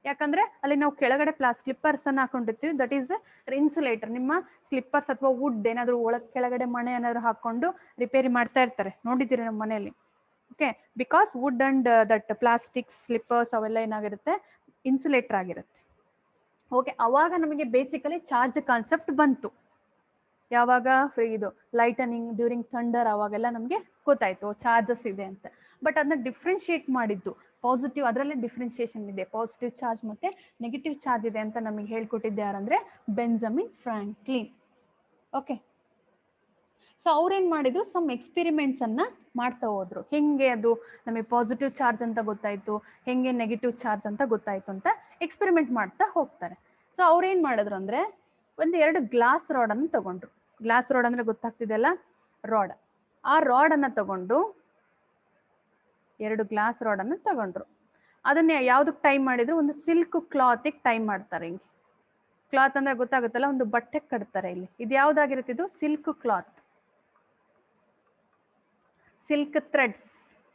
ಯಾಕಂದ್ರೆ ಅಲ್ಲಿ ನಾವು ಕೆಳಗಡೆ ಸ್ಲಿಪ್ಪರ್ಸ್ ಅನ್ನ ಹಾಕೊಂಡಿರ್ತೀವಿ, ದಟ್ ಈಸ್ ಇನ್ಸುಲೇಟರ್. ನಿಮ್ಮ ಸ್ಲಿಪ್ಪರ್ಸ್ ಅಥವಾ ವುಡ್ ಏನಾದ್ರು ಕೆಳಗಡೆ ಮಣೆ ಏನಾದ್ರು ಹಾಕೊಂಡು ರಿಪೇರಿ ಮಾಡ್ತಾ ಇರ್ತಾರೆ, ನೋಡಿದ್ದೀರಿ ನಮ್ಮ ಮನೆಯಲ್ಲಿ. Okay, because wood and that plastic slippers ಅವೆಲ್ಲ ಏನಾಗಿರುತ್ತೆ, ಇನ್ಸುಲೇಟರ್ ಆಗಿರುತ್ತೆ. ಓಕೆ, ಅವಾಗ ನಮಗೆ ಬೇಸಿಕಲಿ ಚಾರ್ಜ್ ಕಾನ್ಸೆಪ್ಟ್ ಬಂತು. ಯಾವಾಗ ಇದು ಲೈಟನಿಂಗ್ ಡ್ಯೂರಿಂಗ್ ಥಂಡರ್, ಅವಾಗೆಲ್ಲ ನಮಗೆ ಗೊತ್ತಾಯ್ತು ಚಾರ್ಜಸ್ ಇದೆ ಅಂತ. ಬಟ್ ಅದನ್ನ ಡಿಫ್ರೆನ್ಶಿಯೇಟ್ ಮಾಡಿದ್ದು ಪಾಸಿಟಿವ್, ಅದರಲ್ಲೇ ಡಿಫ್ರೆನ್ಶಿಯೇಷನ್ ಇದೆ, ಪಾಸಿಟಿವ್ ಚಾರ್ಜ್ ಮತ್ತೆ ನೆಗೆಟಿವ್ ಚಾರ್ಜ್ ಇದೆ ಅಂತ ನಮಗೆ ಹೇಳ್ಕೊಟ್ಟಿದ್ದೆ ಯಾರಂದ್ರೆ ಬೆಂಜಮಿನ್ ಫ್ರಾಂಕ್ಲಿನ್. ಓಕೆ, ಸೊ ಅವ್ರೇನ್ ಮಾಡಿದ್ರು, ಸಮ್ ಎಕ್ಸ್ಪೆರಿಮೆಂಟ್ಸ್ ಅನ್ನ ಮಾಡ್ತಾ ಹೋದ್ರು. ಹೆಂಗೆ ಅದು ನಮಗೆ ಪಾಸಿಟಿವ್ ಚಾರ್ಜ್ ಅಂತ ಗೊತ್ತಾಯ್ತು, ಹೆಂಗೆ ನೆಗೆಟಿವ್ ಚಾರ್ಜ್ ಅಂತ ಗೊತ್ತಾಯ್ತು ಅಂತ ಎಕ್ಸ್ಪೆರಿಮೆಂಟ್ ಮಾಡ್ತಾ ಹೋಗ್ತಾರೆ. ಸೊ ಅವ್ರೇನ್ ಮಾಡಿದ್ರು ಅಂದ್ರೆ, ಎರಡು ಗ್ಲಾಸ್ ರಾಡ್ ಅನ್ನು ತಗೊಂಡ್ರು. ಗ್ಲಾಸ್ ರಾಡ್ ಅಂದ್ರೆ ಗೊತ್ತಾಗ್ತಿದೆಯಲ್ಲ, ರಾಡ್. ಆ ರಾಡ್ ಅನ್ನ ತಗೊಂಡು, 2 ಗ್ಲಾಸ್ ರಾಡ್ ಅನ್ನು ತಗೊಂಡ್ರು. ಅದನ್ನ ಯಾವ್ದಕ್ಕೆ ಟೈ ಮಾಡಿದ್ರು, ಒಂದು ಸಿಲ್ಕ್ ಕ್ಲಾತ್ ಟೈ ಮಾಡ್ತಾರೆ. ಹಿಂಗೆ ಕ್ಲಾತ್ ಅಂದ್ರೆ ಗೊತ್ತಾಗುತ್ತಲ್ಲ, ಒಂದು ಬಟ್ಟೆ ಕಟ್ತಾರೆ. ಇಲ್ಲಿ ಇದು ಯಾವ್ದಾಗಿರುತ್ತೆ, ಇದು silk cloth, silk threads.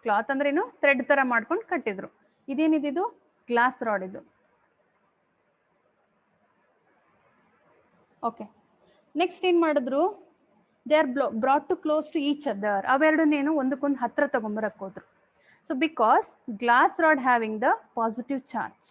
Cloth ಅಂದ್ರೆ ಏನು, ಥ್ರೆಡ್ ತರ ಮಾಡ್ಕೊಂಡು ಕಟ್ಟಿದ್ರು. ಇದೇನಿದು, ಗ್ಲಾಸ್ ರಾಡ್ ಇದು. ಓಕೆ, ನೆಕ್ಸ್ಟ್ ಏನ್ ಮಾಡಿದ್ರು, they are brought to close to each other. ಅವೆರಡನ್ನೇನು ಒಂದಕ್ಕೊಂದು ಹತ್ರ ತಗೊಂಬರಕ್ ಹೋದ್ರು. So because glass rod having the positive charge,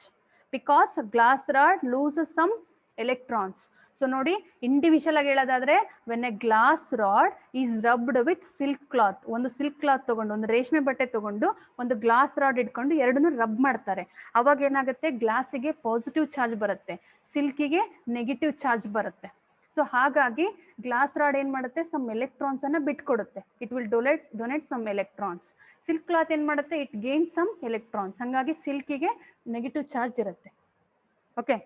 because glass rod loses some electrons. So ನೋಡಿ, ಇಂಡಿವಿಜುವಲ್ ಆಗಿ ಹೇಳೋದಾದ್ರೆ, when a glass rod is rubbed with silk cloth, ಒಂದು silk cloth ತಗೊಂಡು, ಒಂದು ರೇಷ್ಮೆ ಬಟ್ಟೆ ತಗೊಂಡು, ಒಂದು ಗ್ಲಾಸ್ ರಾಡ್ ಇಟ್ಕೊಂಡು ಎರಡನ್ನೂ ರಬ್ ಮಾಡ್ತಾರೆ. ಅವಾಗ ಏನಾಗುತ್ತೆ, ಗ್ಲಾಸಿಗೆ ಪಾಸಿಟಿವ್ ಚಾರ್ಜ್ ಬರುತ್ತೆ, ಸಿಲ್ಕಿಗೆ ನೆಗೆಟಿವ್ ಚಾರ್ಜ್ ಬರುತ್ತೆ. ಸೊ ಹಾಗಾಗಿ ಗ್ಲಾಸ್ ರಾಡ್ ಏನ್ ಮಾಡುತ್ತೆ, ಸಮ್ ಎಲೆಕ್ಟ್ರಾನ್ಸ್ ಅನ್ನ ಬಿಟ್ಕೊಡುತ್ತೆ, it will donate some electrons. Silk cloth ಏನ್ ಮಾಡುತ್ತೆ, ಇಟ್ ಗೇನ್ ಸಮ್ ಎಲೆಕ್ಟ್ರಾನ್ಸ್. ಹಂಗಾಗಿ ಸಿಲ್ಕಿಗೆ ನೆಗೆಟಿವ್ ಚಾರ್ಜ್ ಇರುತ್ತೆ. ಓಕೆ,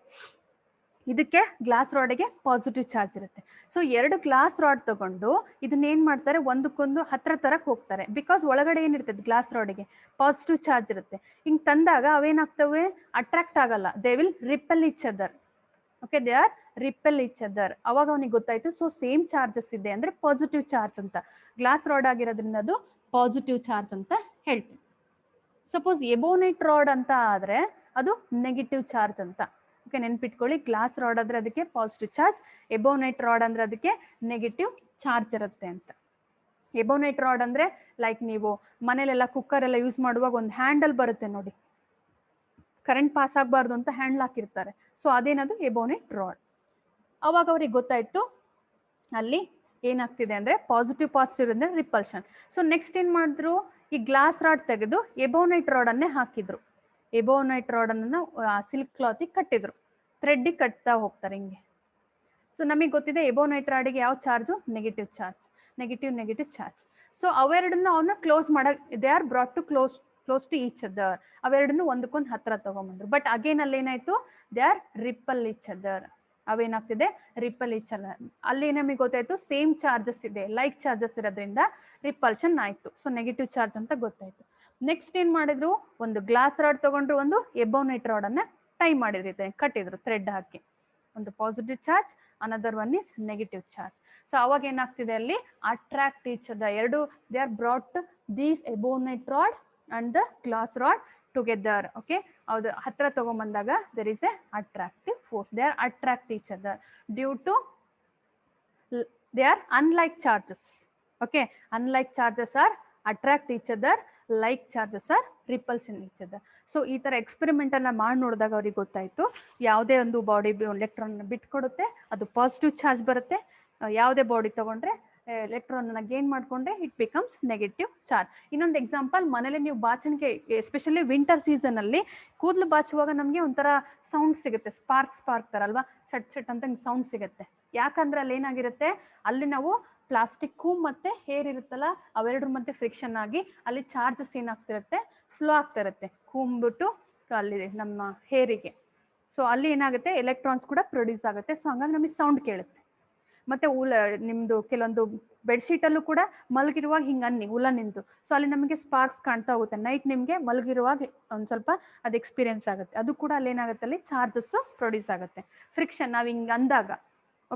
ಇದಕ್ಕೆ ಗ್ಲಾಸ್ ರಾಡ್ಗೆ ಪಾಸಿಟಿವ್ ಚಾರ್ಜ್ ಇರುತ್ತೆ. ಸೊ 2 ಗ್ಲಾಸ್ ರಾಡ್ ತಗೊಂಡು ಇದನ್ನೇನ್ ಮಾಡ್ತಾರೆ, ಒಂದಕ್ಕೊಂದು ಹತ್ರ ತರಕ್ ಹೋಗ್ತಾರೆ. ಬಿಕಾಸ್ ಒಳಗಡೆ ಏನಿರ್ತದೆ, ಗ್ಲಾಸ್ ರಾಡ್ಗೆ ಪಾಸಿಟಿವ್ ಚಾರ್ಜ್ ಇರುತ್ತೆ. ಹಿಂಗ್ ತಂದಾಗ ಅವೇನಾಗ್ತವೆ, ಅಟ್ರಾಕ್ಟ್ ಆಗಲ್ಲ, they will repel each other. Okay, they are repel each other. ಅವಾಗ ಅವನಿಗೆ ಗೊತ್ತಾಯ್ತು, ಸೊ ಸೇಮ್ ಚಾರ್ಜಸ್ ಇದೆ ಅಂದ್ರೆ ಪಾಸಿಟಿವ್ ಚಾರ್ಜ್ ಅಂತ. ಗ್ಲಾಸ್ ರಾಡ್ ಆಗಿರೋದ್ರಿಂದ ಅದು ಪಾಸಿಟಿವ್ ಚಾರ್ಜ್ ಅಂತ ಹೇಳ್ತೀವಿ. ಸಪೋಸ್ ಎಬೋನೈಟ್ ರಾಡ್ ಅಂತ ಆದ್ರೆ ಅದು ನೆಗೆಟಿವ್ ಚಾರ್ಜ್ ಅಂತ. ಓಕೆ, ನೆನ್ಪಿಟ್ಕೊಳ್ಳಿ, ಗ್ಲಾಸ್ ರಾಡ್ ಆದ್ರೆ ಅದಕ್ಕೆ ಪಾಸಿಟಿವ್ ಚಾರ್ಜ್, ಎಬೋನೈಟ್ ರಾಡ್ ಅಂದ್ರೆ ಅದಕ್ಕೆ ನೆಗೆಟಿವ್ ಚಾರ್ಜ್ ಇರುತ್ತೆ ಅಂತ. ಎಬೋನೈಟ್ ರಾಡ್ ಅಂದ್ರೆ ಲೈಕ್ ನೀವು ಮನೇಲೆಲ್ಲ ಕುಕ್ಕರ್ ಎಲ್ಲ ಯೂಸ್ ಮಾಡುವಾಗ ಒಂದು ಹ್ಯಾಂಡಲ್ ಬರುತ್ತೆ ನೋಡಿ, ಕರೆಂಟ್ ಪಾಸ್ ಆಗಬಾರ್ದು ಅಂತ ಹ್ಯಾಂಡಲ್ ಹಾಕಿರ್ತಾರೆ. ಸೊ ಅದೇನದು ಎಬೋನೈಟ್ ರಾಡ್. ಅವಾಗ ಅವ್ರಿಗೆ ಗೊತ್ತಾಯ್ತು ಅಲ್ಲಿ ಏನಾಗ್ತಿದೆ ಅಂದ್ರೆ ಪಾಸಿಟಿವ್ ಅಂದ್ರೆ ರಿಪಲ್ಷನ್. ಸೊ ನೆಕ್ಸ್ಟ್ ಏನ್ ಮಾಡಿದ್ರು, ಈ ಗ್ಲಾಸ್ ರಾಡ್ ತೆಗೆದು ಎಬೋನೈಟ್ ರಾಡ್ ಅನ್ನೇ ಹಾಕಿದ್ರು. ಎಬೋನೈಟ್ ರಾಡ್ ಅನ್ನ ಸಿಲ್ಕ್ ಕ್ಲಾತ್ ಕಟ್ಟಿದ್ರು, ಥ್ರೆಡ್ ಕಟ್ತಾ ಹೋಗ್ತಾರೆ ಹಿಂಗೆ. ಸೊ ನಮಗೆ ಗೊತ್ತಿದೆ ಎಬೋನೈಟ್ ರಾಡಿಗೆ ಯಾವ charge, negative charge, negative charge. So ಅವೆರಡನ್ನ ಅವನ್ನ ಕ್ಲೋಸ್ ಮಾಡಕ್, they are brought to close to each other. ಅವೆರಡನ್ನು ಒಂದಕ್ಕೊಂದು ಹತ್ರ ತಗೊಂಡ್ಬಂದ್ರು. ಬಟ್ ಅಗೇನ್ ಅಲ್ಲಿ ಏನಾಯ್ತು, they are repel each other. ಅವೇನಾಗ್ತಿದೆ, ರಿಪಲ್ ಈಚ್ ಅದರ್. ಅಲ್ಲಿ ನಮಗೆ ಗೊತ್ತಾಯ್ತು ಸೇಮ್ ಚಾರ್ಜಸ್ ಇದೆ, ಲೈಕ್ ಚಾರ್ಜಸ್ ಇರೋದ್ರಿಂದ ರಿಪಲ್ಷನ್ ಆಯ್ತು. ಸೊ ನೆಗೆಟಿವ್ ಚಾರ್ಜ್ ಅಂತ ಗೊತ್ತಾಯ್ತು. ನೆಕ್ಸ್ಟ್ ಏನ್ ಮಾಡಿದ್ರು, ಒಂದು ಗ್ಲಾಸ್ ರಾಡ್ ತಗೊಂಡ್ರು, ಒಂದು ಎಬೋನೈಟ್ ರಾಡ್ ಅನ್ನ ಟೈ ಮಾಡಿದ್ರು, ಕಟ್ಟಿದ್ರು ಥ್ರೆಡ್ ಹಾಕಿ. ಒಂದು positive charge, another one is negative charge. So ಅವಾಗ ಏನಾಗ್ತಿದೆ, ಅಲ್ಲಿ ಅಟ್ರಾಕ್ಟ್ ಈಚ್ ಅದರ್. ಎರಡು they are brought these ebonite rod and the glass rod together. Okay, ಅದು ಹತ್ರ ತಗೊಂಡ್ಬಂದಾಗ there is a attractive force, they are attract each other due to they are unlike charges. Okay, unlike charges are attract each other, like charges are repulsion each other. So ಈ ತರ experiment ಅನ್ನ ಮಾಡಿ ನೋಡಿದಾಗ ಅವ್ರಿಗೆ ಗೊತ್ತಾಯ್ತು ಯಾವುದೇ ಒಂದು body electron ಬಿಟ್ಕೊಡುತ್ತೆ ಅದು ಪಾಸಿಟಿವ್ ಚಾರ್ಜ್ ಬರುತ್ತೆ, ಯಾವುದೇ ಬಾಡಿ ತಗೊಂಡ್ರೆ ಎಲೆಕ್ಟ್ರಾನ್ ಅನ್ನ ಗೇನ್ ಮಾಡ್ಕೊಂಡ್ರೆ ಇಟ್ ಬಿಕಮ್ಸ್ ನೆಗೆಟಿವ್ ಚಾರ್ಜ್. ಇನ್ನೊಂದು ಎಕ್ಸಾಂಪಲ್, ಮನೇಲಿ ನೀವು ಬಾಚಣಿಗೆ ಎಸ್ಪೆಷಲಿ ವಿಂಟರ್ ಸೀಸನ್ ಅಲ್ಲಿ ಕೂದಲು ಬಾಚುವಾಗ ನಮಗೆ ಒಂಥರ ಸೌಂಡ್ ಸಿಗುತ್ತೆ, ಸ್ಪಾರ್ಕ್ ತರ ಅಲ್ವಾ, ಚಟ್ ಚಟ್ ಅಂತ ಸೌಂಡ್ ಸಿಗುತ್ತೆ. ಯಾಕಂದ್ರೆ ಅಲ್ಲಿ ಏನಾಗಿರುತ್ತೆ, ಅಲ್ಲಿ ನಾವು ಪ್ಲಾಸ್ಟಿಕ್ ಕೂಮ್ ಮತ್ತೆ ಹೇರ್ ಇರುತ್ತಲ್ಲ ಅವೆರಡ್ರ ಮಧ್ಯೆ ಫ್ರಿಕ್ಷನ್ ಆಗಿ ಅಲ್ಲಿ ಚಾರ್ಜಸ್ ಏನಾಗ್ತಿರುತ್ತೆ, ಫ್ಲೋ ಆಗ್ತಾ ಇರುತ್ತೆ ಕೂಂಬಿಟ್ಟು ಅಲ್ಲಿ ನಮ್ಮ ಹೇರಿಗೆ. ಸೊ ಅಲ್ಲಿ ಏನಾಗುತ್ತೆ, ಎಲೆಕ್ಟ್ರಾನ್ಸ್ ಕೂಡ ಪ್ರೊಡ್ಯೂಸ್ ಆಗುತ್ತೆ. ಸೊ ಹಂಗಾಗಿ ನಮಗೆ ಸೌಂಡ್ ಕೇಳುತ್ತೆ. ಮತ್ತೆ ನಿಮ್ದು ಕೆಲವೊಂದು ಬೆಡ್ಶೀಟ್ ಅಲ್ಲೂ ಕೂಡ ಮಲಗಿರುವಾಗ ಹಿಂಗ ಅನ್ನಿ ಉಲನಿಂದು, ಸೊ ಅಲ್ಲಿ ನಮಗೆ ಸ್ಪಾರ್ಕ್ಸ್ ಕಾಣ್ತಾ ಹೋಗುತ್ತೆ. ನೈಟ್ ನಿಮ್ಗೆ ಮಲಗಿರುವಾಗ ಒಂದ್ ಸ್ವಲ್ಪ ಅದು ಎಕ್ಸ್ಪೀರಿಯನ್ಸ್ ಆಗುತ್ತೆ. ಅದು ಕೂಡ ಅಲ್ಲಿ ಏನಾಗುತ್ತೆ, ಅಲ್ಲಿ ಚಾರ್ಜಸ್ ಪ್ರೊಡ್ಯೂಸ್ ಆಗುತ್ತೆ. ಫ್ರಿಕ್ಷನ್ ನಾವ್ ಹಿಂಗ್ ಅಂದಾಗ,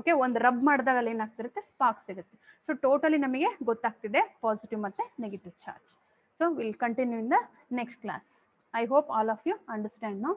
ಓಕೆ, ಒಂದು ರಬ್ ಮಾಡಿದಾಗ ಅಲ್ಲಿ ಏನಾಗ್ತಿರುತ್ತೆ, ಸ್ಪಾರ್ಕ್ ಸಿಗುತ್ತೆ. ಸೊ ಟೋಟಲಿ ನಮಗೆ ಗೊತ್ತಾಗ್ತಿದೆ ಪಾಸಿಟಿವ್ ಮತ್ತೆ negative charge. So will continue in the next class. I hope all of you understand now.